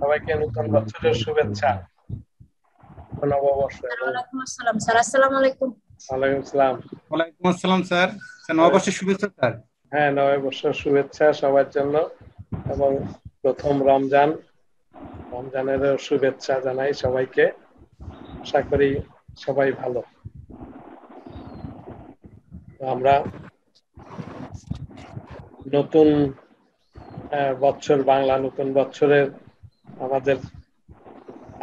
সবাইকে নতুন বছরের শুভেচ্ছা, নববর্ষ এবং ওয়ালাইকুম আসসালাম স্যার। আসসালামু আলাইকুম। ওয়ালাইকুম আসসালাম। ওয়ালাইকুম আসসালাম স্যার। নববর্ষের শুভেচ্ছা স্যার। হ্যাঁ, নববর্ষের শুভেচ্ছা সবার জন্য এবং প্রথম রমজানের শুভেচ্ছা জানাই সবাইকে। আশা করি সবাই ভালো। আমরা নতুন বছর, বাংলা নতুন বছরের আমাদের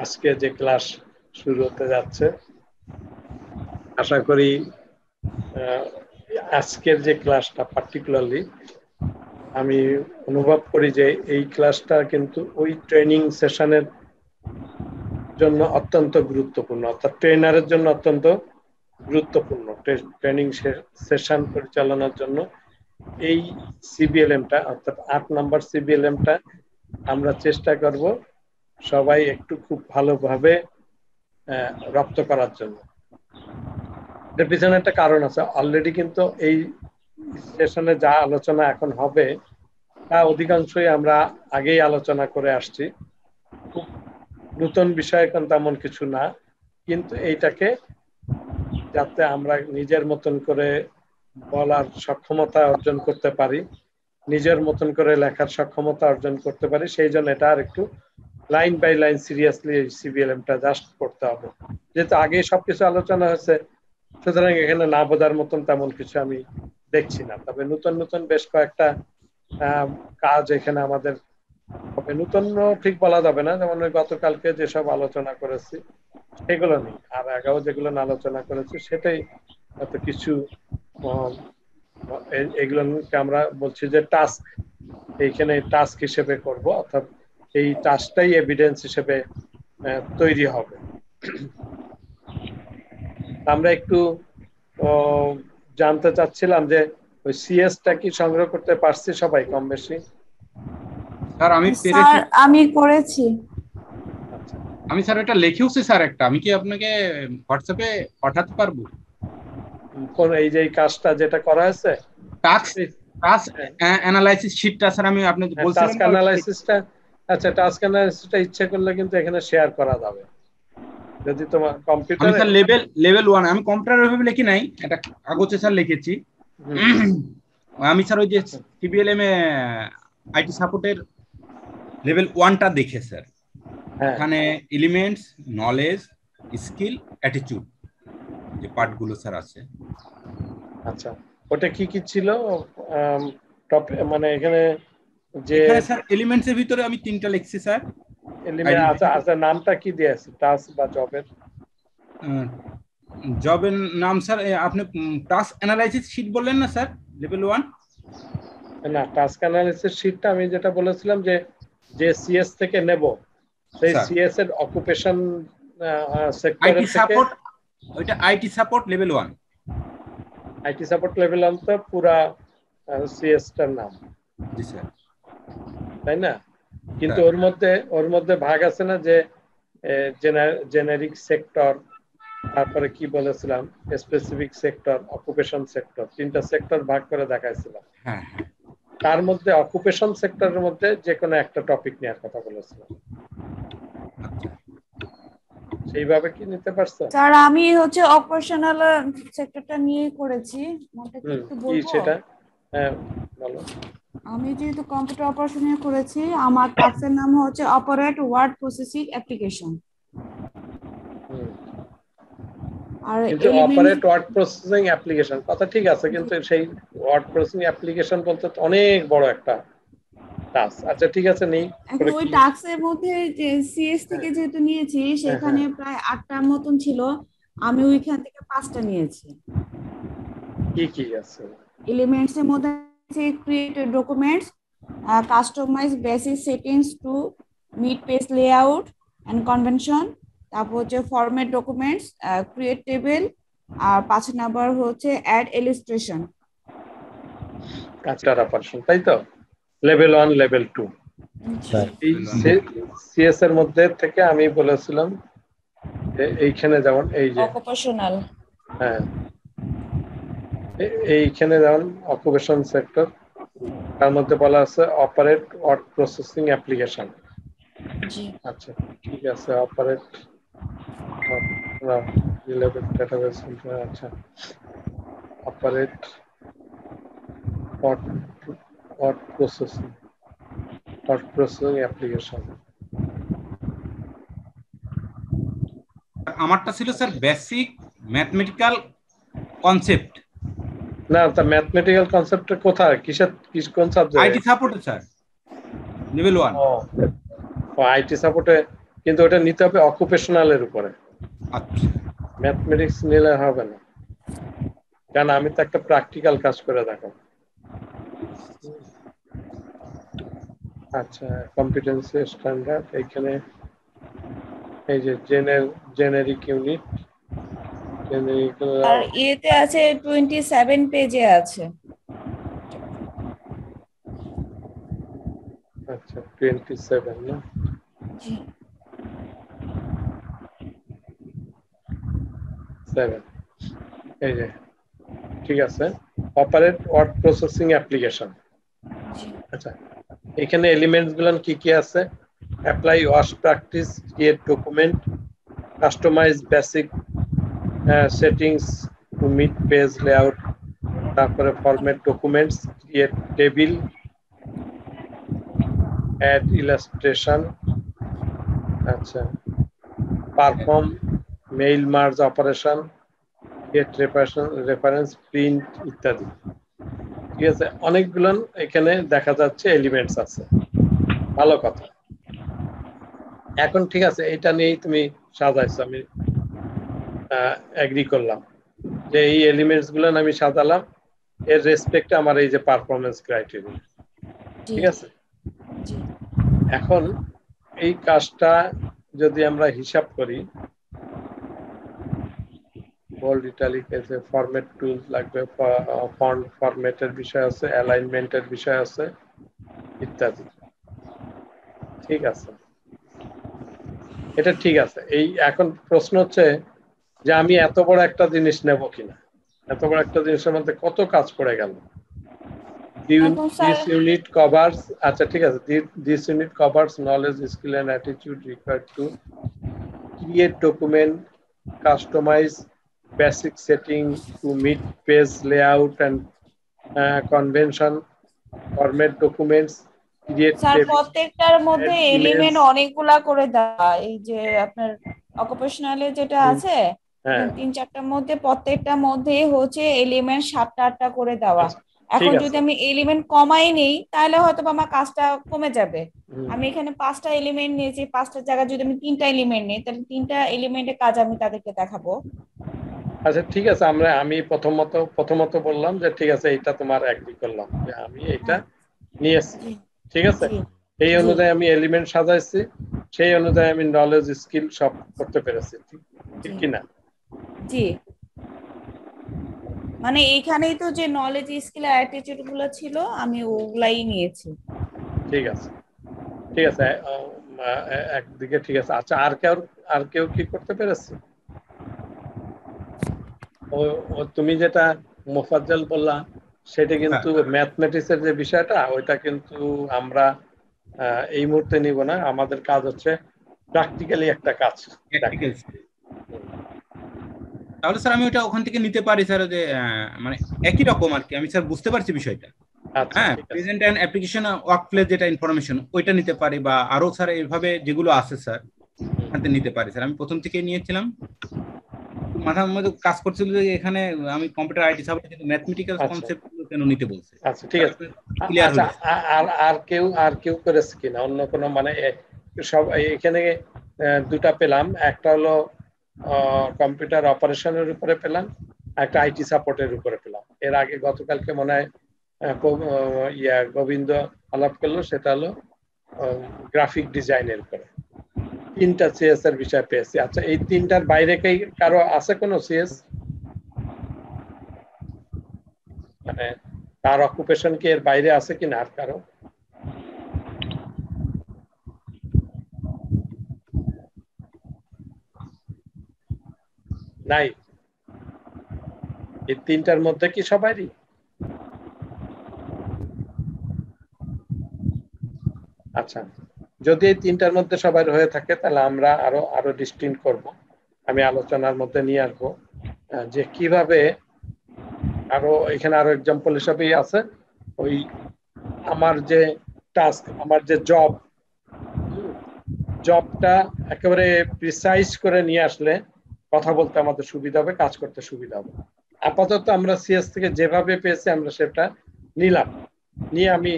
আজকে যে ক্লাস শুরু হতে যাচ্ছে, আশা করি আজকের যে ক্লাসটা পার্টিকুলারলি আমি অনুভব করি যে এই ক্লাসটা কিন্তু ওই ট্রেনিং সেশনের জন্য অত্যন্ত গুরুত্বপূর্ণ, অর্থাৎ ট্রেনারের জন্য অত্যন্ত গুরুত্বপূর্ণ। ট্রেনিং সেশন পরিচালনার জন্য এই সিবিএলএমটা, অর্থাৎ 8 নম্বর সিবিএলএমটা আমরা চেষ্টা করব সবাই একটু খুব ভালোভাবে রপ্ত করার জন্য। এর পিছনে একটা কারণ আছে। অলরেডি কিন্তু এই সেশনে যা আলোচনা এখন হবে তা অধিকাংশই আমরা আগেই আলোচনা করে আসছি। খুব নতুন বিষয় কিন্তু তেমন কিছু না, কিন্তু এইটাকে যাতে আমরা নিজের মতন করে বলার সক্ষমতা অর্জন করতে পারি, নিজের মতন করে লেখার সক্ষমতা অর্জন করতে পারি, সেই জন্য এটা আর একটু লাইন বাই লাইন সিরিয়াসলি এই সিবিএলএমটা জাস্ট পড়তে হবে। যেহেতু আগে সবকিছু আলোচনা হয়েছে, সুতরাং এখানে না বোঝার মতন তেমন কিছু আমি দেখছি না। তবে নতুন বেশ কয়েকটা কাজ এখানে আমাদের হবে। নতুন ঠিক বলা যাবে না, যেমন ওই গতকালকে যেসব আলোচনা করেছি সেগুলো নেই, আর আগেও যেগুলো আলোচনা করেছি সেটাই এত কিছু। এগুলোকে আমরা বলছি যে টাস্ক, এইখানে টাস্ক হিসেবে করব, অর্থাৎ এই টাস্কটাই এভিডেন্স হিসেবে তৈরি হবে। আমরা একটু জানতে চাচ্ছিলাম যে ওই সিএসটা কি সংগ্রহ করতে পারছি সবাই কম বেশি? স্যার আমি করেছি। আচ্ছা, আমি স্যার এটা লিখেওছি স্যার একটা। আমি কি আপনাকে হোয়াটসঅ্যাপে পাঠাতে পারবো? কোন এই যে কাজটা যেটা করা হয়েছে টাস্ক অ্যানালাইসিস শীটটা স্যার আমি আপনাকে বলছিলাম টাস্ক অ্যানালাইসিসটা। আচ্ছা, টাস্ক অ্যানালাইসিসটা ইচ্ছে করলে কিন্তু এখানে শেয়ার করা যাবে যদি তোমার আমি কম্পিউটারে। স্যার লেভেল 1 আমি কম্পিউটার ভাবে লিখি নাই, এটা কাগজে স্যার লিখেছি। আমি স্যার ওই যে সিবিএলএম এ আইটি সাপোর্টের লেভেল 1টা দেখে স্যার, এখানে এলিমেন্টস, নলেজ, স্কিল, অ্যাটিটিউড যে পার্টগুলো স্যার আছে। আচ্ছা, ওটা কি কি ছিল? টপ মানে এখানে যে স্যার এলিমেন্টস এর ভিতরে আমি 3টা লিখছি স্যার। আচ্ছা, নামটা কি দিয়েছে টাস্ক বা জবের? জবের নাম স্যার আপনি টাস্ক অ্যানালাইসিস শীট বললেন না স্যার, লেভেল 1? না, টাস্ক অ্যানালাইসিস শীটটা আমি যেটা বলেছিলাম যে সিএস থেকে নেব, সেই সিএস এর অকুপেশন সেক্টর থেকে সাপোর্ট, ওইটা IT support level 1। IT support level 1 তো পুরা সিএস টার নাম, জি স্যার, তাই না? কিন্তু ওর মধ্যে ভাগ আছে না যে জেনারিক সেক্টর, তারপরে কি বলেছিলাম স্পেসিফিক সেক্টর, অকুপেশন সেক্টর, 3টা সেক্টর ভাগ করে দেখাইছিলাম। তার মধ্যে অকুপেশন সেক্টরের মধ্যে যে কোনো একটা টপিক নেওয়ার কথা বলেছিলাম। সেইভাবে কি নিতে পারছো? স্যার আমি হচ্ছে অপারেশনাল সেক্টরটা নিয়ে করেছি। কি সেটা? হ্যাঁ বলো। আমি যেহেতু কম্পিউটার অপারেশন নিয়ে করেছি, আমার টাস্কের নাম হচ্ছে অপারেট ওয়ার্ড প্রসেসিং অ্যাপ্লিকেশন। আর কিন্তু অপারেট ওয়ার্ড প্রসেসিং অ্যাপ্লিকেশন কথা ঠিক আছে, কিন্তু সেই ওয়ার্ড প্রসেসিং অ্যাপ্লিকেশন বলতে অনেক বড় একটা টাস্ক। আচ্ছা ঠিক আছে, নেই ওই টাস্কের মধ্যে যে সিএস থেকে যেহেতু নিয়েছি সেখানে প্রায় 8টার মতন ছিল, আমি ওইখান থেকে 5টা নিয়েছি। কি কি আছে? এলিমেন্টস এর মধ্যে আছে create documents, customise basic settings to meet page layout and convention, তারপর হচ্ছে ফরম্যাট ডকুমেন্টস, ক্রিয়েট টেবিল, আর 5 নাম্বার হচ্ছে অ্যাড ইলাস্ট্রেশন। কাস্টমার অপারেশন, তাই তো? লেভেল 1 লেভেল 2 এই সিএস এর মধ্যে থেকে আমি বলেছিলাম যে এইখানে যেমন এই যে অকুপেশনাল, হ্যাঁ এইখানে যেমন অকুপেশন সেক্টর, তার মধ্যে বলা আছে অপারেট ওয়ার্ড প্রসেসিং অ্যাপ্লিকেশন। জি আচ্ছা ঠিক আছে অপারেট রিলেভেন্ট ডেটাবেস আচ্ছা অপারেট word processing application আমারটা ছিল স্যার বেসিক ম্যাথমেটিক্যাল কনসেপ্ট। না তা ম্যাথমেটিক্যাল কনসেপ্টটা কোথায় কোন সাবজেক্ট আইটি সাপোর্টে স্যার লেভেল 1। ও আইটি সাপোর্টে কিন্তু ওটা নিতে হবে অকুপেশনালের উপরে। আচ্ছা ম্যাথমেটিক্স নিলে হবে না, কারণ আমি তো একটা প্র্যাকটিক্যাল কাজ করে দেখাবো। আচ্ছা কম্পিটেন্সি স্ট্যান্ডার্ড এখানে এই যে জেনারিক ইউনিট আর ইয়েতে আছে 27 পেজে আছে। আচ্ছা 27 না জি 7 এই যে ঠিক আছে অপারেট ওয়ার্ড প্রসেসিং অ্যাপ্লিকেশন। জি আচ্ছা এখানে এলিমেন্টস গুলো কি কি আছে? Apply wash practice, create document, customise basic settings to meet page layout, তারপরে format documents, create table, add illustration, আচ্ছা perform mail merge operation, create reference, print ইত্যাদি। ঠিক আছে অনেকগুলো এখানে দেখা যাচ্ছে এলিমেন্টস আছে, ভালো কথা। এখন ঠিক আছে এটা নিয়েই তুমি সাজাইছো, আমি এগ্রি করলাম যে এই এলিমেন্টস গুলো আমি সাজালাম, এর রেসপেক্টে আমার এই যে পারফরমেন্স ক্রাইটেরিয়া। ঠিক আছে এখন এই কাজটা যদি আমরা হিসাব করি, বোল্ড ইটালিক আছে, ফরম্যাট টুল লাগবে, ফন্ট ফরম্যাটের বিষয় আছে, অ্যালাইনমেন্টের বিষয় আছে ইত্যাদি। ঠিক আছে এটা ঠিক আছে। এই এখন প্রশ্ন হচ্ছে যে আমি এত বড় একটা জিনিস নেব কিনা, এত বড় একটা জিনিসের মধ্যে কত কাজ পড়ে গেল। This unit covers, আচ্ছা ঠিক আছে, this unit covers knowledge, skill and attitude required to create document, customize basic setting to meet page layout and convention, format documents, create sir table, প্রত্যেকটার মধ্যে add এলিমেন্ট emails। অনেকগুলা করে দেওয়া, এই যে আপনার অকুপেশনালে যেটা আছে হ্যাঁ 3-4টার মধ্যে প্রত্যেকটার মধ্যে হচ্ছে এলিমেন্ট 7টা করে দেওয়া। আচ্ছা, ঠিক এখন আছে যদি আমি এলিমেন্ট কমাই নেই তাহলে হয়তো আমার কাজটা কমে যাবে। হুম, আমি এখানে 5টা এলিমেন্ট নিয়েছি, 5টার জায়গায় যদি আমি 3টা এলিমেন্ট নিই তাহলে 3টা এলিমেন্টের কাজ আমি তাদেরকে দেখাবো। আচ্ছা ঠিক আছে আমি প্রথমত বললাম যে ঠিক আছে এটা তোমার এগ্রি করলাম যে আমি এটা নিয়েছি। জি ঠিক আছে জি এই জি অনুযায়ী আমি এলিমেন্ট সাজাইছি, সেই অনুযায়ী আমি নলেজ স্কিল সব করতে পেরেছি। ঠিক জি কিনা? জি মানে এইখানেই তো যে নলেজ স্কিল আর অ্যাটিটিউড গুলো ছিল আমি ওগুলাই নিয়েছি। ঠিক আছে ঠিক আছে একদিকে ঠিক আছে। আচ্ছা আর কেউ কি করতে পেরেছে? ও তুমি যেটা মোফাজ্জল বললা সেটা কিন্তু ম্যাথমেটিক্স এর যে বিষয়টা ওইটা কিন্তু আমরা এই মুহূর্তে নিব না। আমাদের কাজ হচ্ছে প্র্যাকটিক্যালি একটা কাজ দেখা। তাহলে স্যার আমি ওটা ওখান থেকে নিতে পারি স্যার, যে মানে একই রকম আর কি, আমি স্যার বুঝতে পারছি বিষয়টা। আচ্ছা হ্যাঁ ঠিক আছে প্রেজেন্ট এন্ড অ্যাপ্লিকেশন ওয়ার্কপ্লেস যেটা ইনফরমেশন ওইটা নিতে পারি, বা আরো স্যার এইভাবে যেগুলো আছে স্যার ওখান থেকে নিতে পারি স্যার। আমি প্রথম থেকে নিয়েছিলাম, মাথার মধ্যে কাজ করছিল যে এখানে আমি কম্পিউটার আইটি সাবজেক্ট কিন্তু ম্যাথমেটিক্যাল আচ্ছা কনসেপ্ট গুলো কেন নিতে বলছে। আচ্ছা ঠিক আছে ক্লিয়ার আচ্ছা হলো আর কেউ করেছে কিনা অন্য কোনো মানে সব এখানে দুটা পেলাম, একটা হলো কম্পিউটার অপারেশনের উপরে পেলাম, একটা আইটি সাপোর্টের উপরে পেলাম। এর আগে গতকালকে মনে হয় গোবিন্দ আলাপ করলো, সেটা হলো গ্রাফিক ডিজাইনের উপরে। 3টা সিএস এর বিষয় পেয়েছি। আচ্ছা এই 3টার বাইরে কি কারো আছে কোনো সিএস? মানে তার অকুপেশন কি এর বাইরে আছে কিনা আর কারো? নাই? এই 3টার মধ্যে কি সবারই? আচ্ছা যদি এই তিনটার মধ্যে সবার হয়ে থাকে তাহলে আমরা আরো ডিস্টিংক্ট করব। আমি আলোচনার মধ্যে নিয়ে আসবো যে কিভাবে আরো এখানে আরো এক্সাম্পল হিসাবেই আছে ওই আমার যে টাস্ক, আমার যে জবটা একেবারে প্রিসাইজ করে নিয়ে আসলে কথা বলতে আমাদের সুবিধা হবে, কাজ করতে সুবিধা হবে। আপাতত আমরা সিএস থেকে যেভাবে পেয়েছি আমরা সেটা নিলাম, নিয়ে আমি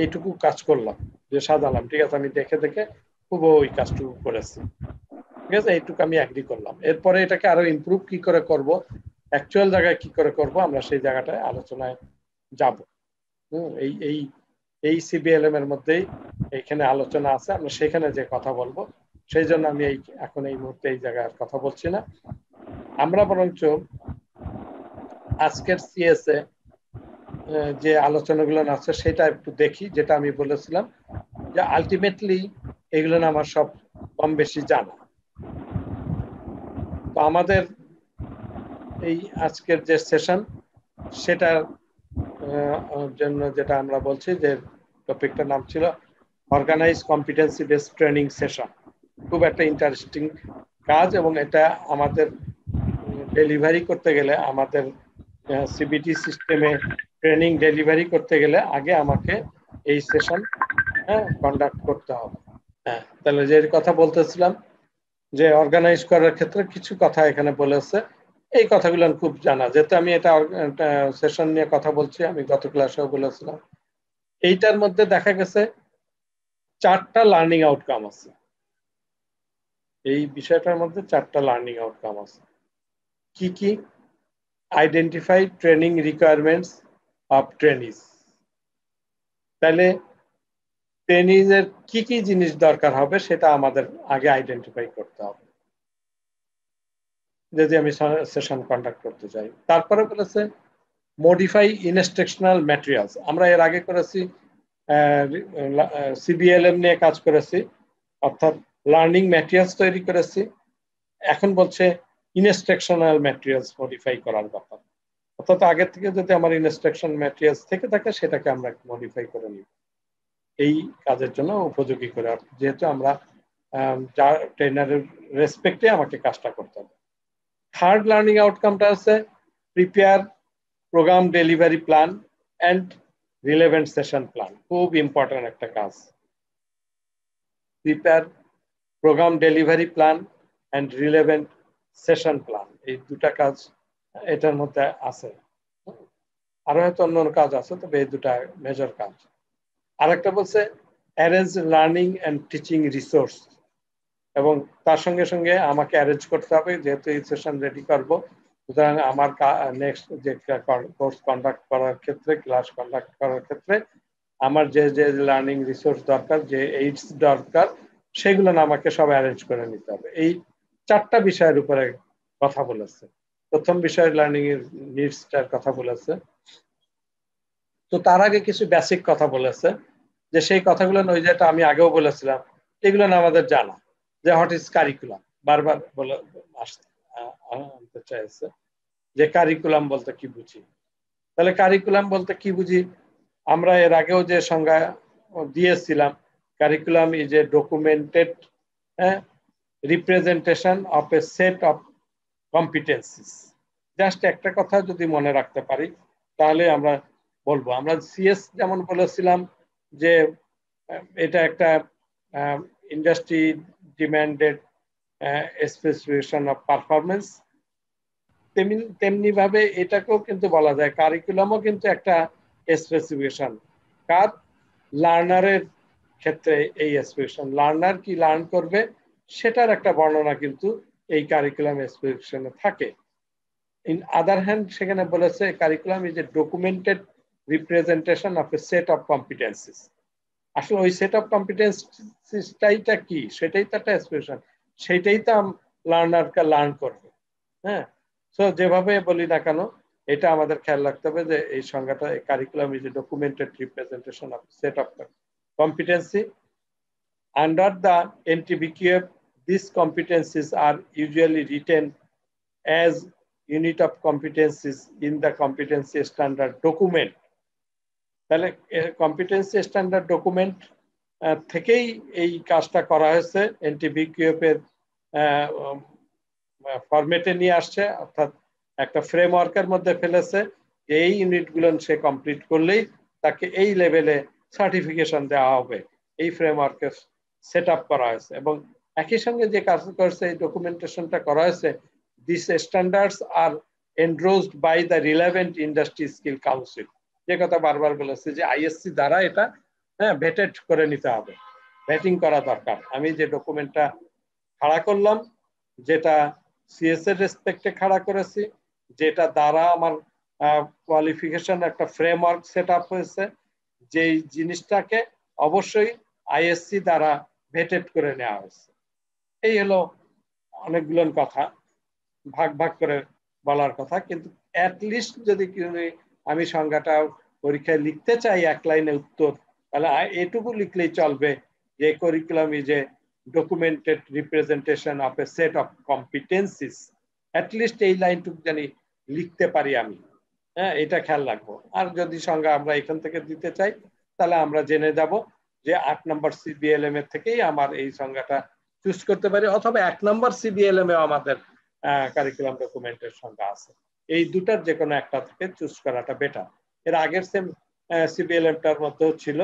এইটুকু কাজ করলাম যে সাজালাম, ঠিক আছে, আমি দেখে দেখে খুব ওই কাজটুকু করেছি, ঠিক আছে, এইটুকু আমি এগ্রি করলাম। এরপরে এটাকে আরো ইমপ্রুভ কি করে করব, অ্যাকচুয়াল জায়গায় কি করে করব, আমরা সেই জায়গাটায় আলোচনায় যাব। এই এই এই সিবিএলএম এর মধ্যেই এইখানে আলোচনা আছে, আমরা সেখানে যে কথা বলবো। সেই জন্য আমি এখন এই মুহূর্তে এই জায়গায় কথা বলছি না। আমরা বরঞ্চ আজকের সিএসএ যে আলোচনাগুলো আছে সেটা একটু দেখি, যেটা আমি বলেছিলাম যে আলটিমেটলি এগুলো না আমার সব কম বেশি জানা। তো আমাদের এই আজকের যে সেশন সেটার জন্য যেটা আমরা বলছি যে টপিকটার নাম ছিল organise competency based training session. খুব একটা ইন্টারেস্টিং কাজ, এবং এটা আমাদের ডেলিভারি করতে গেলে, আমাদের সিবিটি সিস্টেমে ট্রেনিং ডেলিভারি করতে গেলে আগে আমাকে এই সেশন কন্ডাক্ট করতে হবে। তাহলে যে কথা বলতেছিলাম যে অর্গানাইজ করার ক্ষেত্রে কিছু কথা এখানে বলেছে, এই কথাগুলো খুব জানা, যেহেতু আমি এটা সেশন নিয়ে কথা বলছি, আমি গত ক্লাসেও বলেছিলাম। এইটার মধ্যে দেখা গেছে 4টা লার্নিং আউটকাম আছে। এই বিষয়টার মধ্যে 4টা লার্নিং আউটকাম আছে। কি কি? Identify training requirements of trainees. তাহলে ট্রেনিজের কি কি জিনিস দরকার হবে সেটা আমাদের আগে আইডেন্টিফাই করতে হবে যদি আমি সেশন কন্ডাক্ট করতে চাই। তারপরে বলেছে মডিফাই ইনস্ট্রাকশনাল ম্যাটেরিয়ালস। আমরা এর আগে করেছি সিবিএলএম নিয়ে কাজ করেছি, অর্থাৎ লার্নিং ম্যাটেরিয়ালস তৈরি করেছি। এখন বলছে ইনস্ট্রাকশনাল ম্যাটেরিয়ালস মডিফাই করার ব্যাপার, অর্থাৎ আগের থেকে যদি আমার ইনস্ট্রাকশন ম্যাটেরিয়ালস থেকে থাকে সেটাকে আমরা মডিফাই করে নিই এই কাজের জন্য উপযোগী করে, যেহেতু আমরা ট্রেনারের রেসপেক্টে আমাকে কাজটা করতে হবে। থার্ড লার্নিং আউটকামটা আছে prepare programme delivery plan and relevant session plan. খুব ইম্পর্টেন্ট একটা কাজ, prepare programme delivery plan and relevant session plan. এই দুটা কাজ এটার মধ্যে আছে, আরো হয়তো অন্য কাজ আছে, তবে এই দুটা মেজর কাজ। আরেকটা বলছে arrange learning and teaching resource, এবং তার সঙ্গে সঙ্গে আমাকে অ্যারেঞ্জ করতে হবে, যেহেতু এই সেশন রেডি করব, সুতরাং আমার নেক্সট যে কোর্স কন্ডাক্ট করার ক্ষেত্রে, ক্লাস কন্ডাক্ট করার ক্ষেত্রে আমার যে যে লার্নিং রিসোর্স দরকার, যে এইডস দরকার, সেগুলো না আমাকে সব অ্যারেঞ্জ করে নিতে হবে। এই 4টা বিষয়ের উপরে কথা বলেছে। প্রথম বিষয় লার্নিং এর নিডসটার কথা বলেছে। তো তার আগে কিছু বেসিক কথা বলেছে, যে সেই কথাগুলো ওই যেটা আমি আগেও বলেছিলাম, এগুলো না আমাদের জানা, যে হোয়াট ইজ কারিকুলাম, বারবার বলে আনতে চাইছে যে কারিকুলাম বলতে কি বুঝি। তাহলে কারিকুলাম বলতে কি বুঝি, আমরা এর আগেও যে সংজ্ঞা দিয়েছিলাম, curriculum is a documented representation of A set of competencies. Just একটা কথা যদি মনে রাখতে পারি তাহলে আমরা বলবো। আমরা সিএস যেমন বলেছিলাম যে এটা একটা industry demanded specification of performance, তেমনি ভাবে এটাকেও কিন্তু বলা যায় কারিকুলামও কিন্তু একটা স্পেসিফিকেশন। কার? লার্নারের ক্ষেত্রে এই স্পেসিফিকেশন, লার্নার কি লার্ন করবে সেটার একটা বর্ণনা কিন্তু এই কারিকুলাম স্পেসিফিকেশনে থাকে। ইন আদার হ্যান্ড সেখানে বলেছে curriculum is a documented representation of A set of competencies. আসলে ওই সেট অফ কম্পিটেন্সিসটাইটা কি, সেটাই তো একটা এক্সপ্রেশন, সেটাই তো লার্নারকে লার্ন করবে। হ্যাঁ, সো যেভাবে বলি না কেন এটা আমাদের খেয়াল রাখতে হবে যে এই সংজ্ঞাটা, curriculum is a documented representation of set of competency. Under the NTBQF, these competencies are usually written as unit of competencies in the competency standard document. তাহলে কম্পিটেন্সি স্ট্যান্ডার্ড ডকুমেন্ট থেকেই এই কাজটা করা হয়েছে, NTBQF এর ফরম্যাটে নিয়ে আসছে, অর্থাৎ একটা ফ্রেমওয়ার্কের মধ্যে ফেলেছে যে এই ইউনিটগুলো সে কমপ্লিট করলেই তাকে এই লেভেলে সার্টিফিকেশন দেওয়া হবে। এই ফ্রেমওয়ার্কে সেট আপ করা হয়েছে এবং একই সঙ্গে যে কাজ করছে এই ডকুমেন্টেশনটা করা হয়েছে, this standards are endorsed by the relevant industry skill council. যে কথা বারবার বলেছে যে ISC দ্বারা এটা ভেটেড করে নিতে হবে, ভেটিং করা দরকার। আমি যে ডকুমেন্টটা খাড়া করলাম, যেটা CS এর রেসপেক্টে খাড়া করেছি, যেটা দ্বারা আমার কোয়ালিফিকেশন একটা ফ্রেমওয়ার্ক সেট আপ হয়েছে, যেই জিনিসটাকে অবশ্যই ISC দ্বারা ভেটেড করে নেওয়া হয়েছে। এই হলো অনেকগুলো কথা, ভাগ ভাগ করে বলার কথা, কিন্তু অ্যাটলিস্ট যদি আমি সংজ্ঞাটা পরীক্ষায় লিখতে চাই এক লাইনে উত্তর, তাহলে এটুকু লিখলেই চলবে যে curriculum is a documented representation of a set of competencies। At least এই লাইনটুকু জানি লিখতে পারি আমি, এটা খেয়াল রাখবো। আর যদি সংজ্ঞা আমরা এখান থেকে দিতে চাই, তাহলে আমরা জেনে যাব যে 8 নম্বর CBLM এর থেকেই আমার এই সংজ্ঞাটা চুজ করতে পারি, অথবা 1 নম্বর CBLM এও আমাদের কারিকুলাম ডকুমেন্টের সংজ্ঞা আছে। এই দুটার যে কোনো একটা থেকে চুজ করাটা বেটার। এর আগের সেম CBLM-টার মধ্যেও ছিল,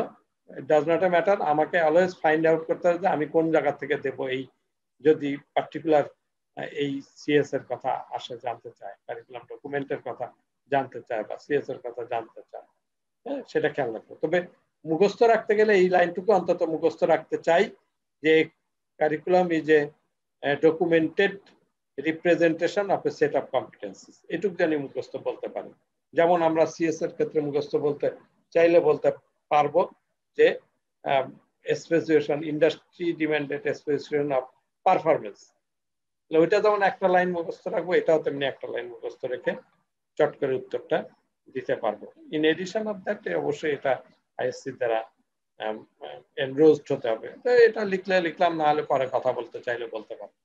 ডাজ নট ম্যাটার, আমাকে অলওয়েজ ফাইন্ড আউট করতে হবে যে আমি কোন জায়গা থেকে দেব। এই যদি পার্টিকুলার এই CS এর কথা আসে, জানতে চায়, কারিকুলাম ডকুমেন্টের কথা জানতে চায় বা CS এর কথা জানতে চায়, সেটা খেয়াল রাখবো। তবে মুখস্থ রাখতে গেলে এই লাইনটুকু অন্তত মুখস্থ রাখতে চাই যে curriculum is a documented representation of A set of competencies. এটুকু জানি মুখস্থ বলতে পারি। যেমন আমরা CS এর ক্ষেত্রে মুখস্থ বলতে চাইলে বলতে পারবো যে specification, industry demanded specification of performance. ওইটা যেমন একটা লাইন মুখস্থ রাখবো, এটাও তেমনি একটা লাইন মুখস্থ রেখে চট করে উত্তরটা দিতে পারবো। ইন এডিশন অফ দ্যাট অবশ্যই এটা ISC দ্বারা এনরোলড হতে হবে। তো এটা লিখলে লিখলাম, না হলে পরে কথা বলতে চাইলে বলতে পারবো।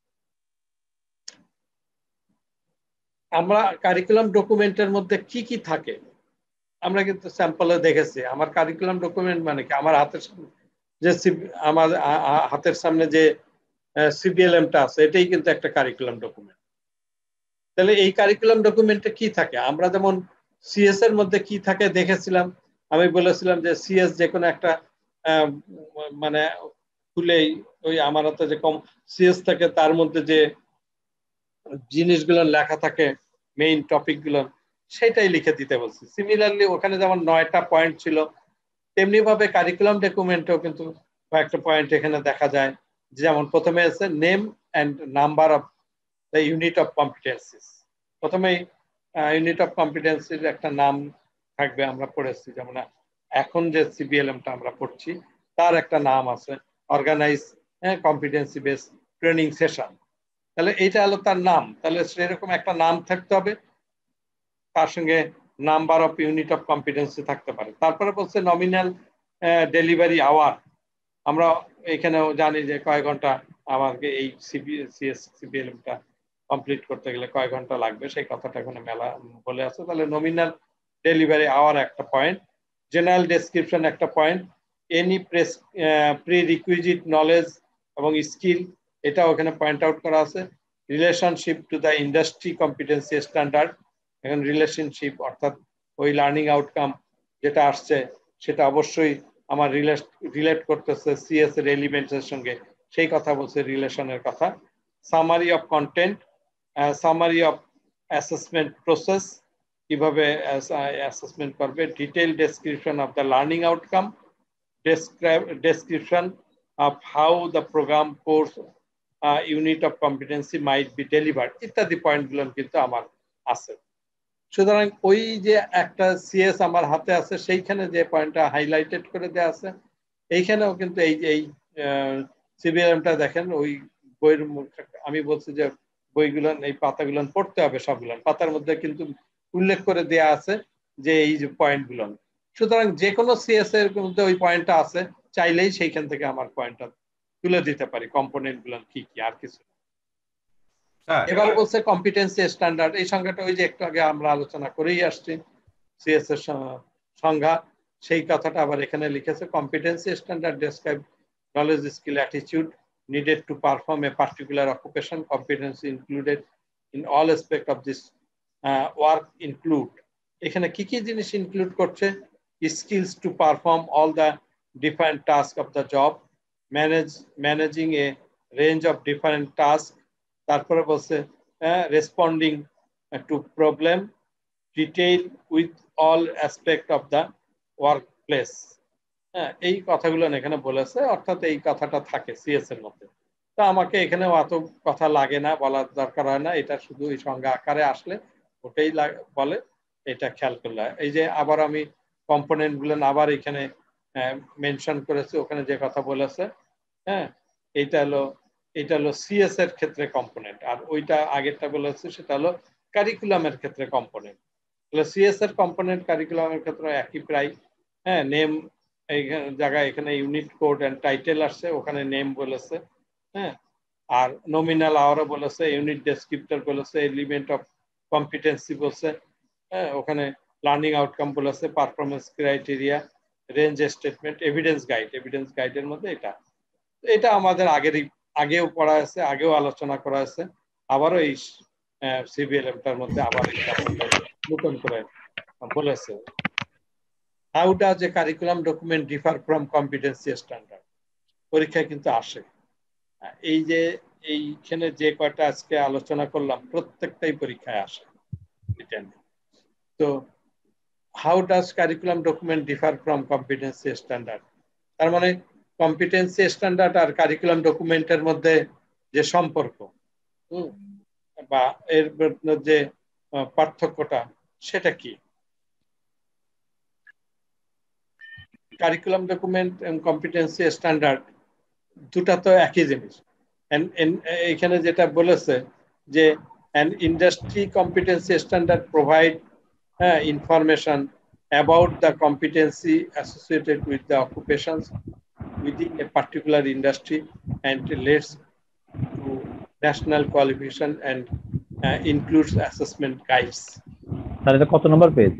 আমরা কারিকুলাম ডকুমেন্টের মধ্যে কি কি থাকে আমরা কিন্তু স্যাম্পলে দেখেছি। আমার কারিকুলাম ডকুমেন্ট মানে কি, আমার হাতের সামনে যে CBLM-টা আছে, এটাই কিন্তু একটা কারিকুলাম ডকুমেন্ট। তাহলে এই কারিকুলাম ডকুমেন্টে কি থাকে? আমরা যেমন CS এর মধ্যে কি থাকে দেখেছিলাম, আমি বলেছিলাম যে CS যে কোনো একটা মানে খুলেই ওই আমার হাতে যে CS থাকে, তার মধ্যে যে জিনিসগুলো লেখা থাকে, মেইন টপিক গুলো, সেটাই লিখে দিতে বলছি। সিমিলারলি ওখানে যেমন 9টা পয়েন্ট ছিল, তেমনি ভাবে কারিকুলাম ডকুমেন্টেও কিন্তু কয়েকটা পয়েন্ট এখানে দেখা যায়। যেমন প্রথমে আছে name and number of the unit of competencies. প্রথমেই ইউনিট অফ কম্পিটেন্সির একটা নাম থাকবে, আমরা পড়েছি। যেমন এখন যে CBLM-টা আমরা পড়ছি, তার একটা নাম আছে, organise competency base training session. তাহলে এইটা হলো তার নাম। তাহলে সেরকম একটা নাম থাকতে হবে, তার সঙ্গে number of unit of competency থাকতে পারে। তারপরে বলছে নমিনাল ডেলিভারি আওয়ার। আমরা এখানেও জানি যে কয় ঘন্টা আমাকে এই CBLM-টা কমপ্লিট করতে গেলে কয় ঘন্টা লাগবে, সেই কথাটা এখানে মেলা বলে আছে। তাহলে নমিনাল ডেলিভারি আওয়ার একটা পয়েন্ট, জেনারেল ডেসক্রিপশন একটা point, any pre requisite knowledge এবং স্কিল, এটা ওখানে পয়েন্ট আউট করা আছে। Relationship to the industry competency standard, এখন রিলেশনশিপ অর্থাৎ ওই লার্নিং আউটকাম যেটা আসছে সেটা অবশ্যই আমার রিলেট করতেছে CS এর এলিমেন্টসের সঙ্গে, সেই কথা বলছে, রিলেশনের কথা। Summary of content, summary of assessment process, কিভাবে অ্যাসেসমেন্ট করবে, detail description of the learning outcome, description of how the programme course unit of competency might be delivered, ইত্যাদি পয়েন্টগুলো কিন্তু আমার আছে। সুতরাং ওই যে একটা CS আমার হাতে আছে, সেইখানে যে পয়েন্টটা হাইলাইটেড করে দেওয়া আছে, এইখানেও কিন্তু এই CBLM-টা দেখেন, ওই বইয়ের আমি বলছি যে বইগুলো, এই পাতাগুলো পড়তে হবে, সবগুলো পাতার মধ্যে কিন্তু উল্লেখ করে দেওয়া আছে যে এই যে পয়েন্টগুলো। সুতরাং যে কোনো CS এর মধ্যে ওই পয়েন্টটা আছে, চাইলেই সেইখান থেকে আমার পয়েন্টটা তুলে দিতে পারি, কম্পোনেন্ট গুলো কি কি, আর কিছু। এবার বলছে কম্পিটেন্সি স্ট্যান্ডার্ড, এই সংজ্ঞাটা ওই যে একটু আগে আমরা আলোচনা করেই আসছি, CS এর সংজ্ঞা, সেই কথাটা আবার এখানে লিখেছে। Competency standard describe knowledge, skill, attitude needed to perform a particular occupation. Competency included in all aspects of this work include. এখানে কি কি জিনিস include করছে? Skills to perform all the different tasks of the job, managing a range of different tasks. তারপরে বলছে responding to problem, detail with all aspect of the workplace. এই কথাগুলো এখানে বলেছে, অর্থাৎ এই কথাটা থাকে সিএস এর মধ্যে। তা আমাকে এখানে অত কথা লাগে না, বলার দরকার হয় না, এটা শুধু এই সংজ্ঞা আকারে আসলে ওটাই বলে, এটা খেয়াল করলে। এই যে আবার আমি কম্পোনেন্ট গুলো আবার এখানে মেনশন করেছি, ওখানে যে কথা বলেছে, হ্যাঁ, এটা হলো সিএস এর ক্ষেত্রে কম্পোনেন্ট, আর ওইটা আগেরটা বলেছে সেটা হলো কারিকুলামের ক্ষেত্রে কম্পোনেন্ট। তাহলে সিএস এর কম্পোনেন্ট কারিকুলামের ক্ষেত্রে একই প্রায়। হ্যাঁ, নেম এই জায়গায় এখানে ইউনিট কোড এন্ড টাইটেল আসছে, ওখানে নেম বলেছে। হ্যাঁ, আর নমিনাল আওয়ারও বলেছে, ইউনিট ডেসক্রিপ্টর বলেছে, এলিমেন্ট অফ কম্পিটেন্সি বলছে। হ্যাঁ, ওখানে লার্নিং আউটকাম বলেছে, performance criteria, range statement, evidence গাইডের মধ্যে এটা আমাদের আগেও পড়া আছে, আগেও আলোচনা করা আছে, আবারও এই সিবিএলএমটার মধ্যে আবার নতুন করে বলেছে। How does a curriculum document differ from competency standard? পরীক্ষায় কিন্তু আসে। এই যে এইখানে যে কয়টা আজকে আলোচনা করলাম প্রত্যেকটাই পরীক্ষায় আসে। তো how does curriculum document differ from competency standard? তার মানে কম্পিটেন্সি স্ট্যান্ডার্ড আর কারিকুলাম ডকুমেন্টের মধ্যে যে সম্পর্ক বা এর যে পার্থক্যটা সেটা কি? কারিকুলাম ডকুমেন্ট এবং কম্পিটেন্সি স্ট্যান্ডার্ড দুটা তো একই জিনিস। এখানে যেটা বলেছে যে an industry competency standard provide information about the competency associated with the occupations within a particular industry and relates to national qualification and includes assessment guides. Sir এটা কত নম্বর পেজ?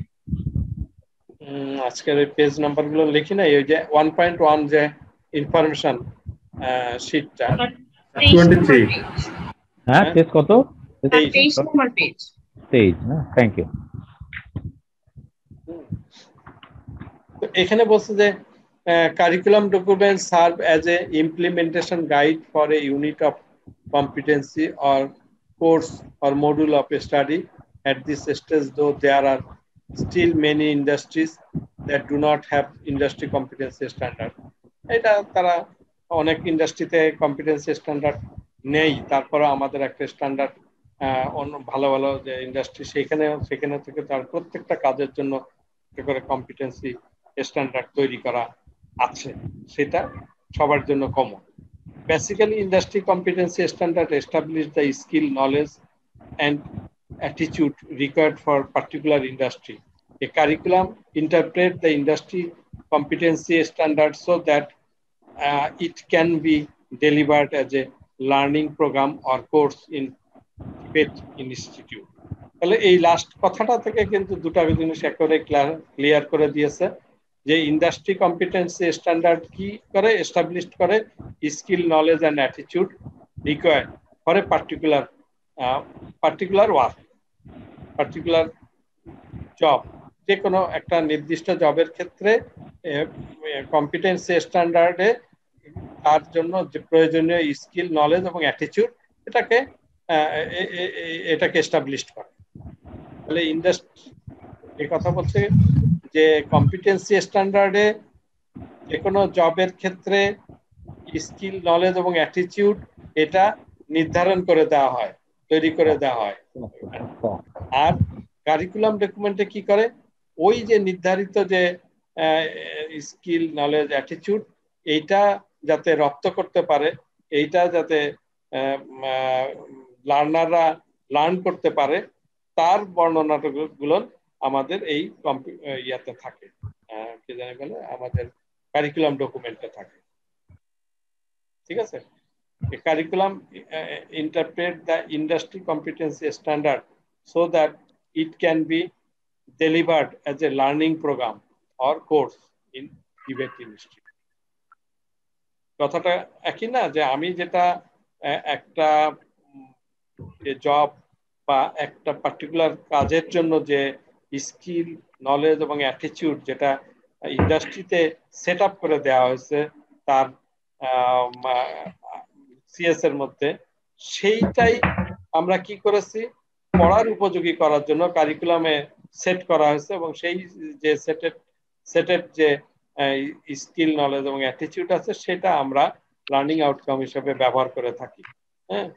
আজকের পেজ নাম্বারগুলো লিখি না, এই যে 1.1 যে ইনফরমেশন শীটটা 23। হ্যাঁ, পেজ কত? 23 নম্বর পেজ। 23 না, থ্যাংক ইউ। এখানে বলছে যে curriculum documents serve as a implementation guide for a unit of competency or course or module of a study. At this stage, though, there are still many industries that do not have industry competency standard. এটা তারা অনেক ইন্ডাস্ট্রিতে competency standard নেই, তারপরে আমাদের একটা standard ভালো ভালো যে ইন্ডাস্ট্রি সেখানে থেকে তার প্রত্যেকটা কাজের জন্য করে কম্পিটেন্সি স্ট্যান্ডার্ড তৈরি করা আছে, সেটা সবার জন্য common. Basically industry competency standard establish the skill, knowledge and attitude required for particular industry. A curriculum interpret the industry competency standard so that it can be delivered as a learning program or course in Tibet Institute. তাহলে এই last কথাটা থেকে কিন্তু দুটো জিনিস একেবারে clear করে দিয়েছে যে ইন্ডাস্ট্রি কম্পিটেন্সি স্ট্যান্ডার্ড কি করে, এস্টাবলিশ করে skill, knowledge and attitude required for a particular work, particular job. যে কোনো একটা নির্দিষ্ট জবের ক্ষেত্রে কম্পিটেন্সি স্ট্যান্ডার্ডে তার জন্য যে প্রয়োজনীয় স্কিল, নলেজ এবং অ্যাটিটিউড এটাকে এস্টাবলিশ করে। তাহলে ইন্ডাস্ট্রি এই কথা বলছে যে কম্পিটেন্সি স্ট্যান্ডার্ডে যে কোনো জবের ক্ষেত্রে স্কিল, নলেজ এবং অ্যাটিটিউড এটা নির্ধারণ করে দেওয়া হয়, তৈরি করে দেওয়া হয়। আর কারিকুলাম ডকুমেন্টে কি করে, ওই যে নির্ধারিত যে স্কিল, নলেজ, অ্যাটিটিউড এইটা যাতে রপ্ত করতে পারে, এইটা যাতে লার্নাররা লার্ন করতে পারে, তার বর্ণনাগুলো আমাদের এই ইয়াতে থাকে, কি জানি বলে, আমাদের কারিকুলাম ডকুমেন্টে থাকে। ঠিক আছে, curriculum interpret the industry competency standard so that it can be delivered as a learning program or course in Tibet Institute. কথাটা একই না, যে আমি যেটা একটা জব বা একটা পার্টিকুলার কাজের জন্য যে স্কিল, নলেজ এবং অ্যাটিটিউড যেটা ইন্ডাস্ট্রিতে সেট আপ করে দেওয়া হয়েছে তার সিএস এর মধ্যে, সেইটাই আমরা কি করেছি, পড়ার উপযোগী করার জন্য কারিকুলামে সেট করা হয়েছে, এবং সেই যে সেটের যে স্কিল, নলেজ এবং অ্যাটিটিউড আছে সেটা আমরা লার্নিং আউটকাম হিসেবে ব্যবহার করে থাকি, হ্যাঁ,